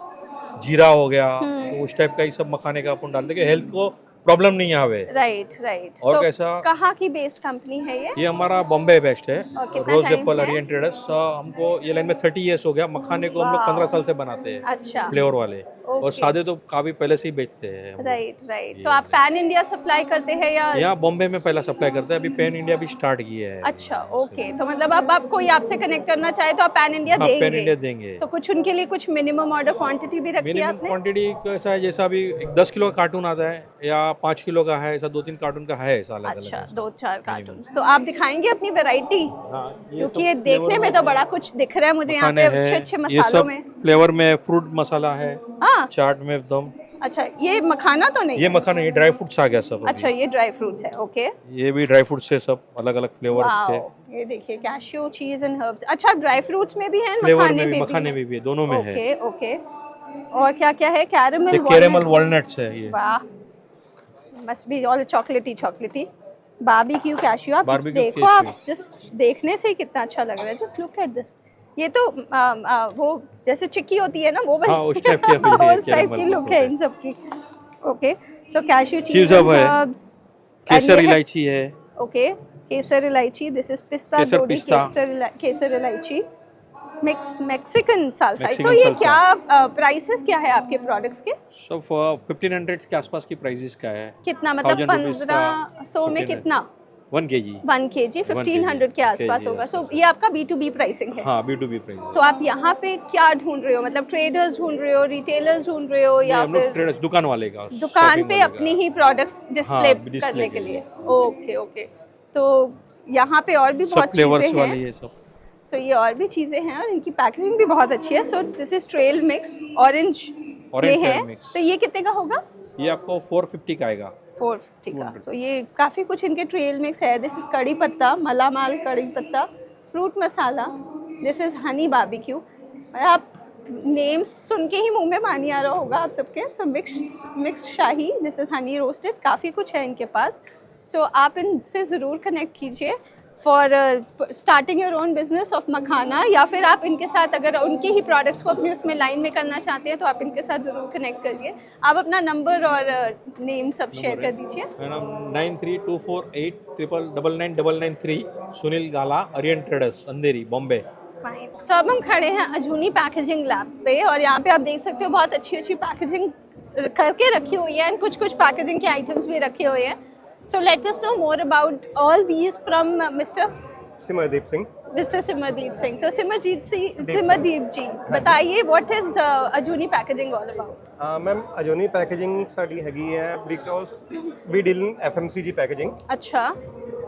जीरा हो गया, हम्म। तो उस टाइप का ही सब मखाने का अपन डालते हैं, हेल्थ को प्रॉब्लम नहीं आवे। Right right. और तो कैसा- कहाँ की बेस्ड कंपनी है ये? ये हमारा बॉम्बे बेस्ट है, और कितना रोज time एप्पल है? Orient traders. हमको ये लाइन में 30 इयर्स हो गया। मखाने को हम लोग वाह। 15 साल से बनाते हैं, अच्छा, फ्लेवर वाले, और ओके। सादे तो काफी पहले से ही बेचते हैं हम लोग। Right right. ये तो आप पैन इंडिया सप्लाई करते हैं या? यहाँ बॉम्बे में पहला सप्लाई करते हैं, अभी पैन इंडिया भी स्टार्ट किया है। अच्छा, ओके। तो मतलब अब आप कोई आपसे कनेक्ट करना चाहे तो आप पैन इंडिया हाँ, पैन देंगे? इंडिया देंगे। तो कुछ उनके लिए कुछ मिनिमम ऑर्डर क्वांटिटी भी रखी है मिनिमम आपने? क्वांटिटी कैसा है, जैसा अभी 10 किलो का कार्टून आता है या 5 किलो का है, ऐसा 2-3 कार्टून का है, ऐसा अलग अच्छा, अलग। 2-4 कार्टून। तो आप दिखाएंगे अपनी वैरायटी? हाँ, क्योंकि ये देखने में तो बड़ा कुछ दिख रहा है मुझे यहाँ पे अच्छे अच्छे ये मसालों सब में। फ्लेवर में फ्रूट मसाला है, हाँ, चाट में एकदम। अच्छा, ये मखाना तो नहीं? ये मखाना, ये ड्राई फ्रूट्स आ गया सब अभी। अच्छा, ये ड्राई फ्रूट्स है, ओके। ये भी ड्राई फ्रूट्स है, सब अलग अलग फ्लेवर्स के। वाओ, ये देखिए कैश्यू, चीज एंड हर्ब्स। अच्छा, ड्राई फ्रूट्स में भी है, फ्लेवर मखाने में भी, में मखाने में भी है, दोनों में है। Okay okay. और क्या क्या है? कैरेमल, ये कैरेमल वॉलनट्स है ये। वाह, मस्ट बी ऑल चॉकलेटी चॉकलेटी। बारबेक्यू कैश्यू, आप Barbecue देखो, आप cashew। जस्ट देखने से ही कितना अच्छा लग रहा है। Just look at this. ये तो वो जैसे चिक्की होती है ना, वो हाँ, उस टाइप की अभी है, उस टाइप की caramel लुक है इन सबकी। ओके, सो कैश्यू, चीज चीज़ अब है। हर्ब्स, केसर इलायची है, ओके। केसर इलायची, दिस इज पिस्ता, केसर डोडी, पिस्ता। केसर इलायची, मैक्सिकन साल्सा। तो Mexican ये salsa। क्या प्राइसेस क्या है आपके प्रोडक्ट्स के? सब 1500 के आसपास की प्राइसेस का है। कितना मतलब 1000 rupees का 1500 में 1500 कितना? 1 kg। 1 kg 1500 के आसपास kg होगा। सो आसपास। ये आपका B2B प्राइसिंग है। हाँ, B2B प्राइस। तो आप यहाँ पे क्या ढूंढ रहे हो? मतलब ट्रेडर्स ढूंढ रहे हो, रिटेलर्स ढूंढ रहे हो, या हम लोग फिर ट्रेडर्स, दुकान वाले का, दुकान shopping पे वाले अपनी का। ही प्रोडक्ट्स डिस्प्ले हाँ, display करने के के लिए? लिए। Okay okay. तो यहाँ पे और भी सब बहुत फ्लेवर्स चीजें वाली हैं। है सब। सो ये और भी चीजें हैं और इनकी पैकेजिंग भी बहुत अच्छी है। So this is trail mix, orange में Orange है। trail mix। तो ये कितने का होगा? ये आपको 450 का आएगा। 450 का। तो ये काफ़ी कुछ इनके ट्रेल मिक्स है। दिस इज कड़ी पत्ता, मलामाल कड़ी पत्ता, fruit masala, this is Honey barbecue. आप नेम्स सुन के ही मुंह में पानी आ रहा होगा आप सबके। सो mix shahi, this is honey roasted, काफ़ी कुछ है इनके पास। सो आप इनसे ज़रूर कनेक्ट कीजिए for starting your own business of makhana, या फिर आप इनके साथ अगर उनके ही प्रोडक्ट्स को अपनी उसमें लाइन में करना चाहते हैं तो आप इनके साथ ज़रूर कनेक्ट करिए। आप अपना नंबर और नेम सब शेयर कर दीजिए। मेरा नाम 932489999993 सुनील गाला, ओरिएंट ट्रेडर्स, अंधेरी, बॉम्बे। फाइन। सो अब हम खड़े हैं अजूनी पैकेजिंग लैब्स पे, और यहाँ पे आप देख सकते हो बहुत अच्छी अच्छी पैकेजिंग करके रखी हुई है, एंड कुछ कुछ पैकेजिंग के आइटम्स भी रखे हुए हैं। So let us know more about all these from mister Simardeep Singh. Simardeep Singh. तो सिमरदीप जी बताइए, what is Ajooni packaging all about? Ma'am Ajooni packaging ਸਾਡੀ ਹੈਗੀ ਹੈ because we deal in FMCG packaging. अच्छा,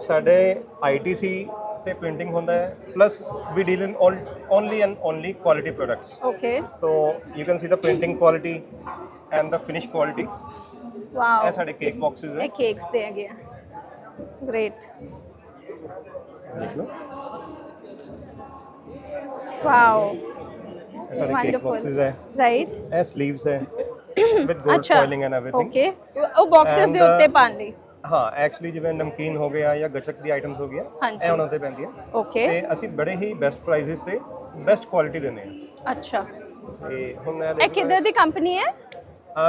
ਸਾਡੇ ITC ਤੇ ਪ੍ਰਿੰਟਿੰਗ ਹੁੰਦਾ ਹੈ, plus we deal in only and only quality products. Okay, तो you can see the printing quality and the finish quality. Wow. ਇਹ ਸਾਡੇ ਕੇਕ ਬਾਕਸਸ ਹੈ, ये केक्स दे गए, ग्रेट, ਦੇਖ ਲਓ। वाओ, ਇਹ ਸਾਡੇ ਕੇਕ वंडरफुल, ਬਾਕਸਸ ਹੈ, राइट, ਇਹ sleeves ਹੈ with gold अच्छा, foiling and everything. ओके। वो बॉक्सेस And, ਦੇ ਉੱਤੇ ਪਾਣ ਲਈ? ਹਾਂ ਐਕਚੁਅਲੀ ਜਿਵੇਂ ਨਮਕੀਨ ਹੋ ਗਿਆ ਜਾਂ ਗੱਚਕ ਦੀ ਆਈਟਮਸ ਹੋ ਗਿਆ, ਹਾਂਜੀ। ਇਹ ਉਹਨਾਂ ਤੇ ਪੈਂਦੀ ਹੈ। ओके, ਤੇ ਅਸੀਂ ਬੜੇ ਹੀ ਬੈਸਟ ਪ੍ਰਾਈਸਿਸ ਤੇ ਬੈਸਟ ਕੁਆਲਿਟੀ ਦਿੰਦੇ ਹਾਂ। अच्छा। ਤੇ ਹੁਣ ਇਹ ਇਹ ਕਿੱਧਰ ਦੀ ਕੰਪਨੀ ਹੈ?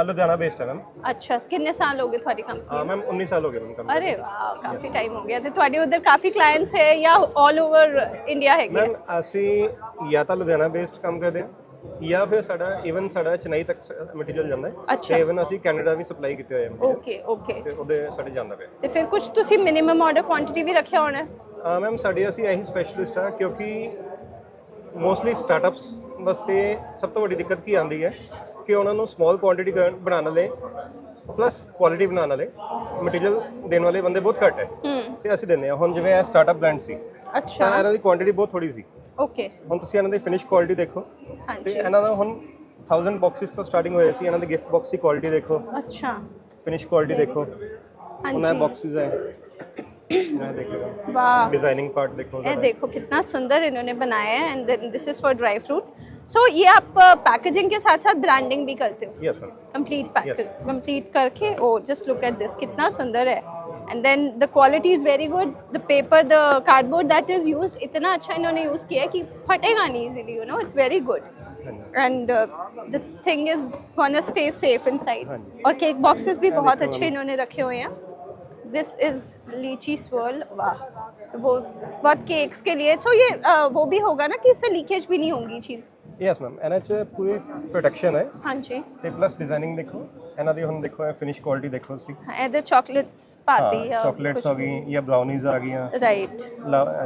ਲੁਧਿਆਣਾ ਬੇਸਡ ਹੈ ਮੈਮ। अच्छा, कितने साल हो गए ਤੁਹਾਡੀ ਕੰਪਨੀ? ਮੈਮ 19 ਸਾਲ ਹੋ ਗਏ ਮੈਮ ਕੰਪਨੀ। अरे वाह, काफी टाइम हो गया। तो ਤੁਹਾਡੇ ਉਧਰ ਕਾਫੀ ਕਲਾਇੰਟਸ ਹੈ ਜਾਂ ਆਲ ਓਵਰ ਇੰਡੀਆ ਹੈਗੇ? ਮੈਮ ਅਸੀਂ ਜਾਂ ਤਾਂ ਲੁਧਿਆਣਾ ਬੇਸਡ ਕੰਮ ਕਰਦੇ ਹਾਂ, ਜਾਂ ਫਿਰ ਸਾਡਾ ਈਵਨ ਸਾਡਾ ਚੇਨਈ ਤੱਕ ਮਟੀਰੀਅਲ ਜਾਂਦਾ ਹੈ। ਅੱਛਾ। ਤੇ ਈਵਨ ਅਸੀਂ ਕੈਨੇਡਾ ਵੀ ਸਪਲਾਈ ਕੀਤੇ ਹੋਏ ਆ ओके ओके। ਤੇ ਉਹਦੇ ਸਾਡੇ ਜਾਂਦਾ ਪਿਆ। ਤੇ ਫਿਰ ਕੁਝ ਤੁਸੀਂ ਮਿਨੀਮਮ ਆਰਡਰ ਕੁਆਂਟੀਟੀ ਵੀ ਰੱਖਿਆ ਹੋਣਾ ਹੈ? ਮੈਮ ਸਾਡੇ ਅਸੀਂ ਇਹੀ ਸਪੈਸ਼ਲਿਸਟ ਆ, ਕਿਉਂਕਿ ਮੋਸਟਲੀ ਸਟਾਰਟਅਪਸ ਬਸ ਇਹ ਸਭ ਤੋਂ ਵੱਡੀ ਦਿੱਕਤ ਕੀ ਆਉਂਦੀ ਹੈ ਕਿ ਉਹਨਾਂ ਨੂੰ ਸਮਾਲ ਕੁਆਂਟੀਟੀ ਬਣਾਉਣ ਵਾਲੇ ਪਲੱਸ ਕੁਆਲਿਟੀ ਬਣਾਉਣ ਵਾਲੇ ਮਟੀਰੀਅਲ ਦੇਣ ਵਾਲੇ ਬੰਦੇ ਬਹੁਤ ਘੱਟ ਹੈ। ਤੇ ਅਸੀਂ ਦਿੰਦੇ ਹਾਂ। ਹੁਣ ਜਿਵੇਂ ਇਹ ਸਟਾਰਟਅਪ ਬ੍ਰਾਂਡ ਸੀ, अच्छा ਤਾਂ ਇਹਨਾਂ ਦੀ ਕੁਆਂਟੀਟੀ ਬਹੁਤ ਥੋੜੀ ਸੀ। ओके ਹੁਣ ਤੁਸੀਂ ਇਹਨਾਂ ਦੀ ਫਿਨਿਸ਼ ਕੁਆਲਿਟੀ ਦੇਖੋ हाँ ਤੇ जी ਇਹਨਾਂ ਦਾ ਹੁਣ 1000 ਬਾਕਸਿਸ ਤੋਂ ਸਟਾਰਟਿੰਗ ਹੋਇਆ ਸੀ। ਇਹਨਾਂ ਦੀ ਗਿਫਟ ਬਾਕਸ ਦੀ ਕੁਆਲਿਟੀ ਦੇਖੋ, अच्छा ਫਿਨਿਸ਼ ਕੁਆਲਿਟੀ ਦੇਖੋ। हाँ ਹੁਣ ਇਹ जी ਬਾਕਸਿਸ ਹੈ, ਇਹ ਦੇਖੋ वाह डिजाइनिंग पार्ट देखो ये जरा। देखो कितना सुंदर इन्होंने बनाया है and this is for dry fruits. So ये आप पैकेजिंग के साथ साथ ब्रांडिंग भी करते हो? Yes ma'am. Complete package complete करके oh just look at this कितना सुंदर है and then the quality is very good. The paper the cardboard that is used इतना अच्छा इन्होंने यूज़ किया है कि फटेगा नहीं easily, you know it's very good and the thing is gonna stay safe inside. हाँ जी। और केक बॉक्सेस भी हाँ, बहुत देखो अच्छे इन्होंने रखे हुए हैं। दिस इज लीची स्वर्ल, वाह वो बहुत केक्स के लिए। तो ये वो भी होगा ना कि इससे लीकेज भी नहीं होगी चीज़? यस मैम, ਇਹਨਾਂ 'ਚ ਪੂਰੀ ਪ੍ਰੋਟੈਕਸ਼ਨ ਹੈ हाँ जी ਤੇ ਪਲੱਸ ਡਿਜ਼ਾਈਨਿੰਗ ਦੇਖੋ ਇਹਨਾਂ ਦੀ। ਹੁਣ ਦੇਖੋ ਇਹ ਫਿਨਿਸ਼ ਕੁਆਲਿਟੀ ਦੇਖੋ ਤੁਸੀਂ। इधर चॉकलेट्स पाती है चॉकलेट्स हो गई या ब्राउनीज आ गई, राइट।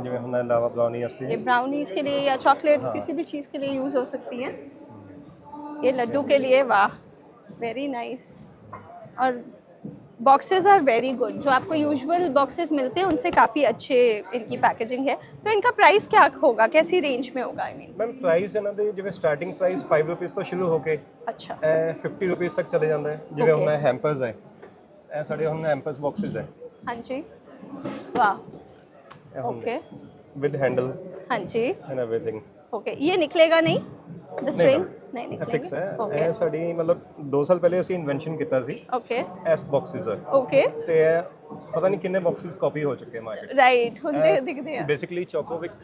ਜਿਵੇਂ ਹੁੰਦਾ ਲਾਵਾ ब्राउनी ऐसे। ये ब्राउनीज के लिए या चॉकलेट्स किसी भी चीज़ के लिए यूज़ हो सकती है। ये लड्डू के लिए, वाह वेरी नाइस। और बॉक्सेस आर वेरी गुड, जो आपको यूजुअल बॉक्सेस मिलते हैं उनसे काफ़ी अच्छे इनकी पैकेजिंग है। तो इनका प्राइस क्या होगा, कैसी रेंज में होगा? आई मीन मैम प्राइस ਇਹਨਾਂ ਦੇ ਜਿਵੇਂ ਸਟਾਰਟਿੰਗ ਪ੍ਰਾਈਸ 5 ਰੁਪਏ ਤੋਂ ਸ਼ੁਰੂ ਹੋ ਕੇ अच्छा 50 ਰੁਪਏ ਤੱਕ ਚਲੇ ਜਾਂਦਾ ਹੈ। ਜਿਵੇਂ Okay. ਹੁਣ ਇਹ ਹੈਂਪਰਸ ਹੈ, ਇਹ ਸਾਡੇ ਹੁਣ ਹੈਂਪਰਸ ਬਾਕਸਿਸ ਹੈ। हाँ जी वाह ਇਹ ਹੁਣ ओके ਵਿਦ ਹੈਂਡਲ हाँ जी ਐਂਡ एवरीथिंग। ओके ये निकलेगा नहीं द स्ट्रिंग्स? नहीं ਇਹ ਫਿਕਸ निकलेंगे ਹੈ। ओके ਇਹ ਸਾਡੀ ਮਤਲਬ 2 ਸਾਲ ਪਹਿਲੇ ਅਸੀਂ ਇਨਵੈਂਸ਼ਨ ਕੀਤਾ ਸੀ ओके ਇਸ ਬਾਕਸਿਸ ਦਾ ओके ਤੇ ਇਹ ਪਤਾ ਨਹੀਂ ਕਿੰਨੇ ਬਾਕਸਿਸ ਕਾਪੀ ਹੋ ਚੁੱਕੇ ਮਾਰਕੀਟ। राइट होते दिखते हैं। बेसिकली चोकोविक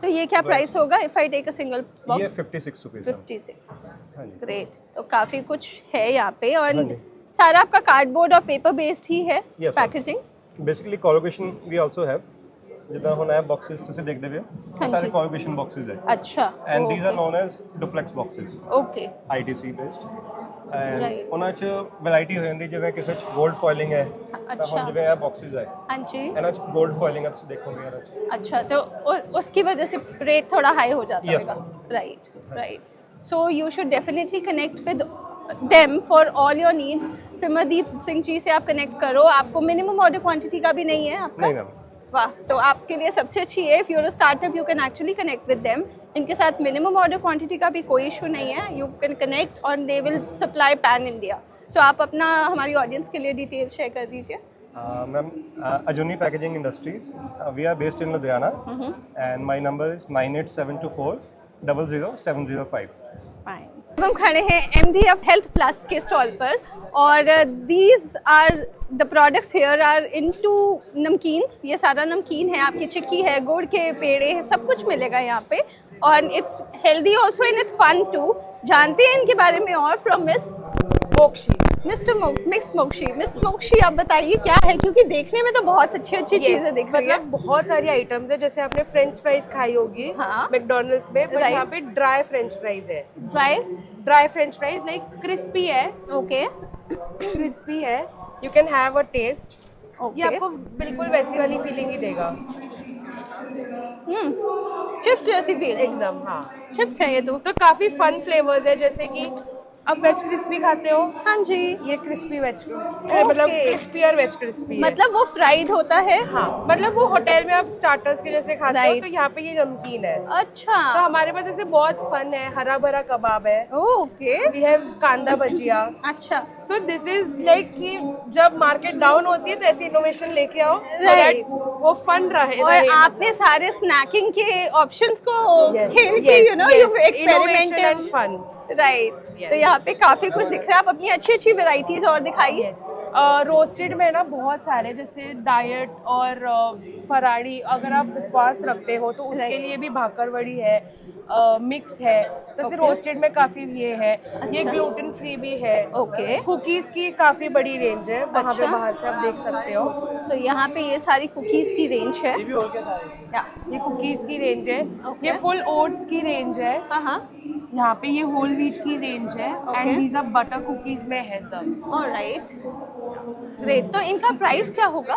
तो ये क्या प्राइस होगा if I take a single ये बॉक्स? 56 रुपीज। 56। हाँ जी। ग्रेट, तो काफ़ी कुछ है यहाँ पे और हाँ जी। सारा आपका कार्डबोर्ड और पेपर बेस्ड ही है Yes, ma'am। Packaging? Basically colocation we also have, ਜਿੱਦਾਂ ਹੁਣ ਇਹ ਬਾਕਸਿਸ ਤੁਸੀਂ ਦੇਖਦੇ ਹੋ हाँ ਸਾਰੇ जी। ਕੋਲੋकेशन ਬਾਕਸਿਸ ਹੈ अच्छा and these are non as duplex boxes okay ITC based. Right. And ਉਹਨਾਂ 'ਚ ਵੈਰਾਈਟੀ ਹੋ ਜਾਂਦੀ, ਜਿਵੇਂ ਕਿਸੇ 'ਚ 골ਡ ਫੋਇਲਿੰਗ ਹੈ ਤਾਂ अच्छा ਹੁਣ ਜਿਵੇਂ ਇਹ ਬਾਕਸਿਸ ਹੈ हाँ जी ਇਹਨਾਂ 'ਚ 골ਡ ਫੋਇਲਿੰग ਹੈ, ਤੁਸੀਂ ਦੇਖੋਗੇ ਇਹਨਾਂ 'ਚ। अच्छा तो उसकी वजह से रेट थोड़ा हाई हो जाता Yes, होगा? Right right. So you should definitely connect with them for all your needs. Simardeep Singh ji से आप कनेक्ट करो, आपको मिनिमम ऑर्डर क्वांटिटी का भी नहीं है आपका? नहीं मैम। वाह, तो आपके लिए सबसे अच्छी है if you're a startup you can actually connect with them. इनके साथ मिनिमम ऑर्डर क्वांटिटी का भी कोई इशू नहीं है, यू कैन कनेक्ट और they will supply pan India. So आप अपना हमारी ऑडियंस के लिए डिटेल शेयर कर दीजिए। Ma'am Ajooni packaging industries, we are based in Ludhiana and my number is 987240 00705। हम खड़े हैं MDF हेल्थ प्लस के स्टॉल पर और these are the products here are into namkeens. ये सारा नमकीन है, आपकी चिक्की है, गुड़ के पेड़े है, सब कुछ मिलेगा यहाँ पे और it's healthy also and it's fun too. जानते हैं इनके बारे में और from miss Mokshi. Miss Mokshi आप बताइए क्या है, क्योंकि देखने में तो बहुत अच्छी अच्छी चीजें दिख रही है। मतलब बहुत सारी आइटम्स है, जैसे आपने फ्रेंच फ्राइज खाई होगी हाँ। मैकडॉनल्ड्स में, बट Right. यहाँ पे ड्राई फ्रेंच फ्राइज है। Dry french fries like crispy है, ओके क्रिस्पी है, you can have a taste. ये ओके आपको बिल्कुल वैसी वाली फीलिंग ही देगा चिप्स जैसी फीलिंग, एकदम। हाँ, चिप्स है ये तो काफी फन फ्लेवर्स है, जैसे कि अब वेज क्रिस्पी खाते हो, हाँ जी। ये क्रिस्पी वेज मतलब क्रिस्पी और वेज क्रिस्पी है। मतलब वो फ्राइड होता है? हाँ, मतलब वो होटल में आप स्टार्टर्स के जैसे खाते हो, Right. तो यहाँ पे ये नमकीन है। अच्छा तो हमारे पास जैसे बहुत फन है, हरा भरा कबाब है, ओके वी हैव कांदा भजिया। अच्छा सो दिस इज लाइक कि जब मार्केट डाउन होती है तो ऐसी इनोवेशन लेके आओ so Right. that वो फन रहे। और आपने सारे स्नैकिंग के ऑप्शंस को खेल के you know you experimented fun. Right. Yes. तो यहाँ पे काफी कुछ दिख रहा है, आप अपनी अच्छी अच्छी वेराइटीज और दिखाइए। रोस्टेड में ना बहुत सारे, जैसे डाइट और फराड़ी, अगर आप उपवास रखते हो तो उसके Right. लिए भी भाकरवड़ी है, मिक्स है। तो Okay. रोस्टेड में काफ़ी ये है, ये ग्लूटेन फ्री भी है। ओके कुकीज़ की काफ़ी बड़ी रेंज है, वहाँ पे अच्छा। बाहर से आप देख सकते हो। तो यहाँ पे ये सारी कुकीज की रेंज है। या ये कुकीज़ की रेंज है, Okay. ये फुल ओट्स की रेंज है, हाँ यहाँ पे ये होल व्हीट की रेंज है, Okay. And these are butter cookies में है सब। Alright great. तो इनका प्राइस क्या होगा?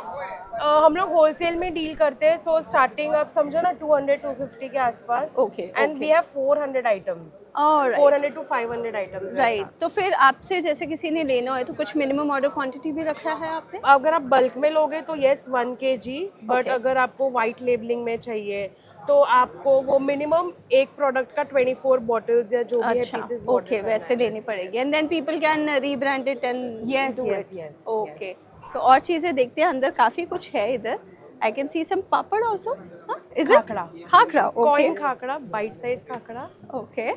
हम लोग होलसेल में डील करते हैं, सो स्टार्टिंग आप समझो ना 200-250 के आसपास. Okay, and we have 400 items, Alright. 400 to 500 items. Right, तो फिर आपसे जैसे किसी ने लेना हो तो कुछ मिनिमम ऑर्डर क्वांटिटी भी रखा है आपने? अगर आप बल्क में लोगे तो यस 1 kg, बट Okay. अगर आपको वाइट लेबलिंग में चाहिए तो आपको वो मिनिमम एक प्रोडक्ट का 24 बॉटल्स या जो भी है अच्छा, पीसेस ओके, वैसे लेनी पड़ेगी and then people can rebrand it and Yes, yes, yes, okay. yes. तो और चीजें देखते हैं, अंदर काफी कुछ है इधर. I can see some papad also. Is it khakhra. Khakhra? Okay coin khakhra, bite size khakhra. Okay.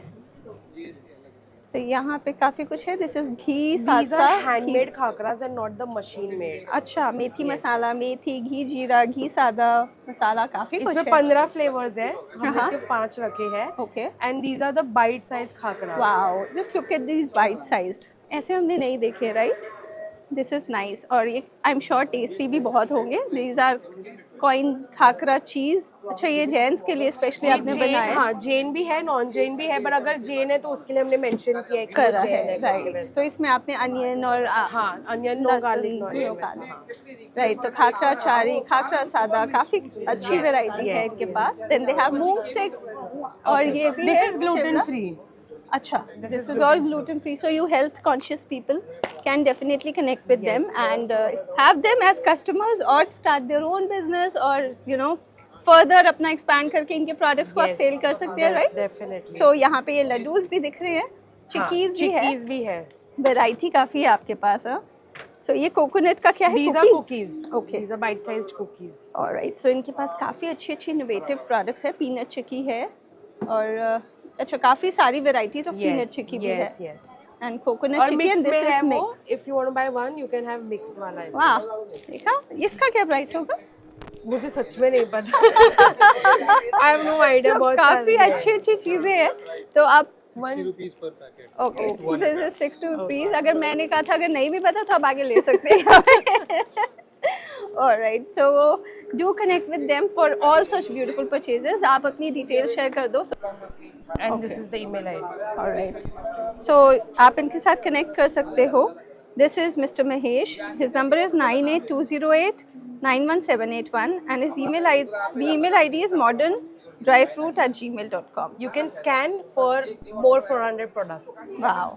तो यहाँ पे काफी कुछ है. दिस इज घी These सासा. are handmade khakras and not the machine made. अच्छा, मेथी मसाला, मेथी, घी जीरा, घी सादा मसाला, काफी कुछ इसमें है. 15 फ्लेवर्स है, हमने हाँ. सिर्फ 5 रखे हैं. Okay. And these are the bite size khakhra. Wow, just look at these bite sized. ऐसे हमने नहीं देखे, राइट? This is nice. और ये आई एम श्योर टेस्टी भी बहुत होंगे. दीज आर कॉइन खाकरा चीज. अच्छा, ये जेंट्स के लिए स्पेशली आपने बनाया हाँ, जैन भी है, नॉन जैन भी है, बट अगर जैन है तो उसके लिए हमने मेंशन किया है कि करा वो जैन है, है. राइट? तो इसमें आपने अनियन और हाँ, अनियन नो गार्लिक राइट. तो खाकरा चारी, खाकरा सादा, काफी अच्छी वैरायटी है इनके पास. Then they have moong sticks और ये भी दिस है इज ग्लूटेन शिमला. Free. Acha, this is all gluten free, so you health conscious people can definitely connect with them and have them as customers or start their own business or you know further अपना expand करके इनके products को आप sell कर सकते हैं, right? Definitely. So यहाँ पे ये लड्डूस भी दिख रहे हैं, चिक्कीज भी है, चिक्कीज भी है. वैरायटी काफी है आपके पास. So ये कोकोनट का क्या है? These are cookies. Okay. These are bite sized cookies. Alright, so इनके पास काफ़ी अच्छी अच्छी इनोवेटिव प्रोडक्ट्स है. पीनट चिक्की है और अच्छा, काफ़ी सारी वेराइटीज ऑफ पीनट चिक्की भी है yes, yes. एंड कोकोनट और चिक्की मिक्स एंड में दिस है इज वो. Mix. If you want to buy one you can have mix वाला. ऐसे. वाह, देखा? इसका क्या प्राइस होगा? मुझे सच में नहीं पता. I have no idea. So, बहुत काफ़ी अच्छी अच्छी चीज़ें हैं. तो आप 60 रुपीस पर packet. Okay, this is 60 rupees. अगर मैंने कहा था अगर नहीं भी पता तो आप आगे ले सकते हैं. Alright, so do connect with them for all such beautiful purchases. आप अपनी डिटेल शेयर कर दो. And this is the email ID. Alright, so आप इनके साथ कनेक्ट कर सकते हो. This is Mr. Mahesh. His number is 98208 91781 and his the email ID is moderndryfruit@gmail.com. You can scan for more 400 products. Wow.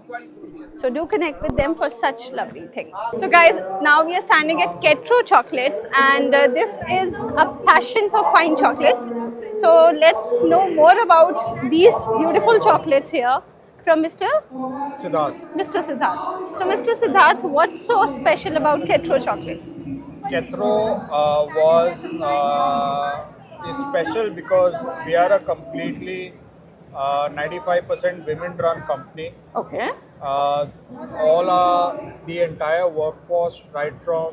So do connect with them for such lovely things. So guys, now we are standing at Ketro Chocolates and this is a passion for fine chocolates. So let's know more about these beautiful chocolates here from Mr. Siddharth. Siddharth. So Mr. Siddharth, what's so special about Ketro Chocolates? Ketro is special because we are a completely 95% women-run company. Okay. The entire workforce, right from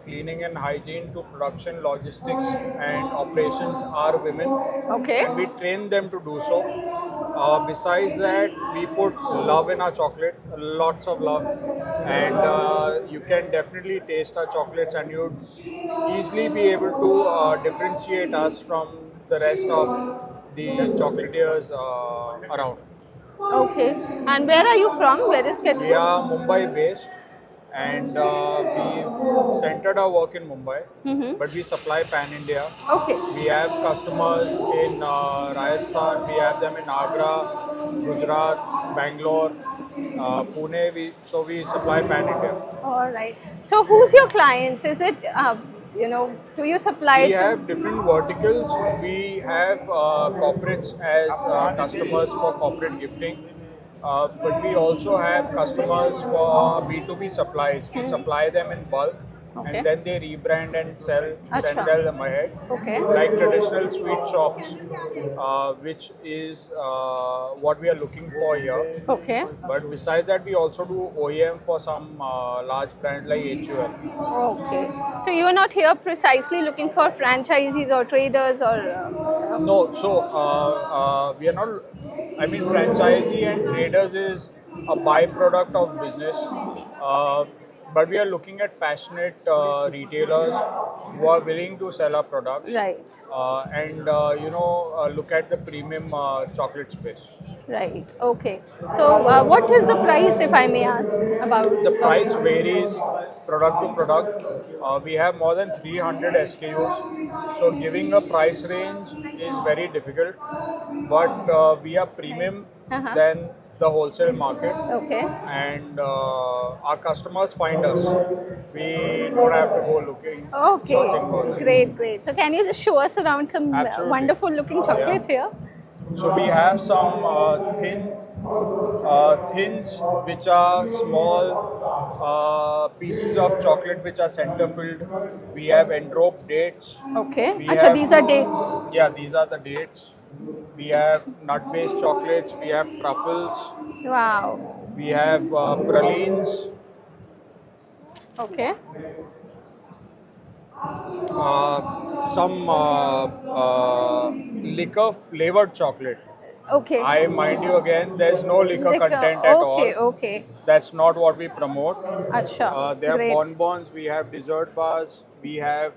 cleaning and hygiene to production, logistics and operations, are women. Okay. And we train them to do so. Besides that, we put love in our chocolate, lots of love, and you can definitely taste our chocolates and you'd easily be able to differentiate us from the rest of the chocolatiers around. Okay. And where are you from? Where is Ketro? We are Mumbai based and we've centered our work in Mumbai, but we supply pan India. Okay. We have customers in Rajasthan, we have them in Agra, Gujarat, Bangalore, Pune. So we supply pan India. All right. So who's your clients? Is it, do you supply We to? have different verticals. We have corporates as customers for corporate gifting. But we also have customers for B2B supplies. We supply them in bulk Okay. and then they rebrand and send Acha. them ahead. Okay. Like traditional sweet shops, which is what we are looking for here. Okay. But besides that, we also do OEM for some large brands like HUL. Okay. So you are not here precisely looking for franchisees or traders or. No, so we are not. I mean, franchisee and traders is a byproduct of business. but we are looking at passionate retailers who are willing to sell our products. Right. And look at the premium chocolate space. Right. Okay. So, what is the price, if I may ask about? The price varies product to product. We have more than 300 SKUs, so giving a price range is very difficult. But we are premium than the wholesale market, Okay. and our customers find us. We don't have to go looking, Okay. searching for them. Great. Great. So, can you just show us around some Absolutely. wonderful looking chocolates here? So we have some thins, which are small pieces of chocolate which are center filled. We have enrope dates. Okay. We Acha, have- these are dates. Yeah, these are the dates. We have nut-based chocolates. We have truffles. Wow. We have pralines. Okay. Some liquor flavored chocolate. Okay. I mind you again, there's no liquor Liquor. content at Okay. all. Okay. That's not what we promote. Acha. There are Great. bonbons, we have dessert bars, we have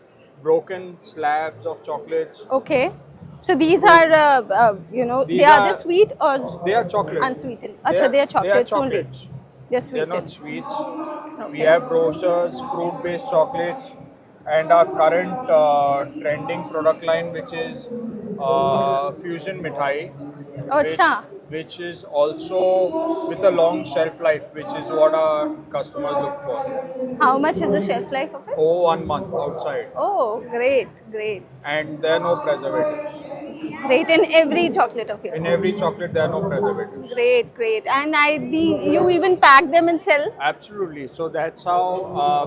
broken slabs of chocolates. Okay. So these are, These they are are- the sweet or They are chocolate. unsweetened? Acha, they are chocolates only. chocolates. They're They're sweetened. not sweets. We Okay. have roasters, fruit-based chocolates, and our current trending product line, which is fusion mithai, Acha. which is also with a long shelf life, which is what our customers look for. How much is the shelf life of it? Oh, 1 month outside, Oh, great. Great. and there are no preservatives. Great. In every chocolate of yours. In every chocolate, there are no preservatives. Great. Great. And you even pack them and sell? Absolutely. So that's how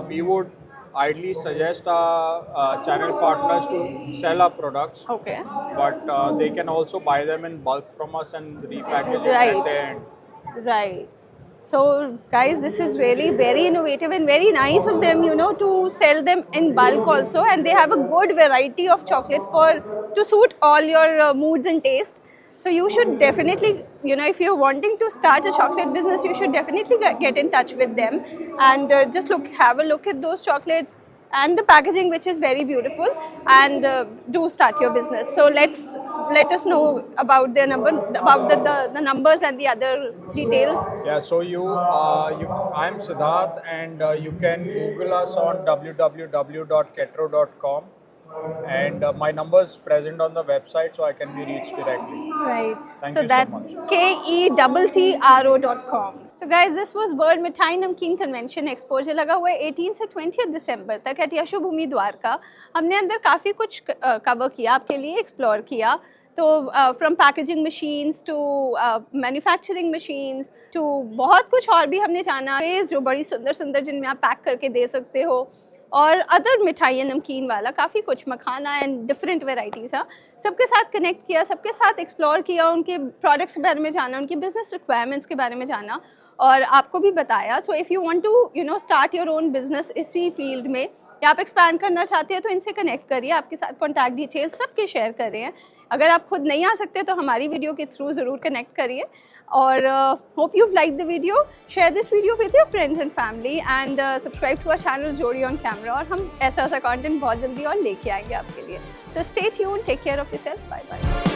we would ideally suggest our channel partners to sell our products, Okay. but they can also buy them in bulk from us and repackage it Right. at the end. Right. So, guys, this is really very innovative and very nice of them, to sell them in bulk also. And they have a good variety of chocolates to suit all your moods and taste. So, you should definitely, if you're wanting to start a chocolate business, you should definitely get in touch with them and just have a look at those chocolates and the packaging, which is very beautiful, and do start your business. So let us know about the numbers and the other details. Yeah. So I'm Siddharth, and you can Google us on www.ketro.com, and my number is present on the website, so I can be reached directly. Right. Thank so you so that's KETTRO.com. So guys, this was World Mithai Namkeen Convention Expo जो लगा हुआ है 18 से 20 दिसंबर तक eight Yashobhoomi Dwarka. हमने अंदर काफ़ी कुछ कवर किया आपके लिए, एक्सप्लोर किया. तो from packaging machines to manufacturing machines to बहुत कुछ और भी हमने जाना. ट्रेज जो बड़ी सुंदर सुंदर जिनमें आप पैक करके दे सकते हो, और अदर मिठाइयाँ नमकीन वाला काफ़ी कुछ, मखाना एंड डिफरेंट वेराइटीज़. हाँ, सबके साथ कनेक्ट किया, सबके साथ एक्सप्लोर किया, उनके प्रोडक्ट्स के बारे में जाना, उनकी बिजनेस रिक्वायरमेंट्स के बारे में जाना, और आपको भी बताया. So if you want to start your own business इसी फील्ड में, या आप एक्सपैंड करना चाहते हैं, तो इनसे कनेक्ट करिए. आपके साथ कॉन्टैक्ट डिटेल्स सबके शेयर कर रहे हैं. अगर आप खुद नहीं आ सकते तो हमारी वीडियो के थ्रू ज़रूर कनेक्ट करिए. और hope you've liked the video. Share this video with your friends and family, and subscribe to our channel Jodi on Camera. और हम ऐसा कंटेंट बहुत जल्दी और लेके आएंगे आपके लिए. So stay tuned, take care of yourself, bye bye.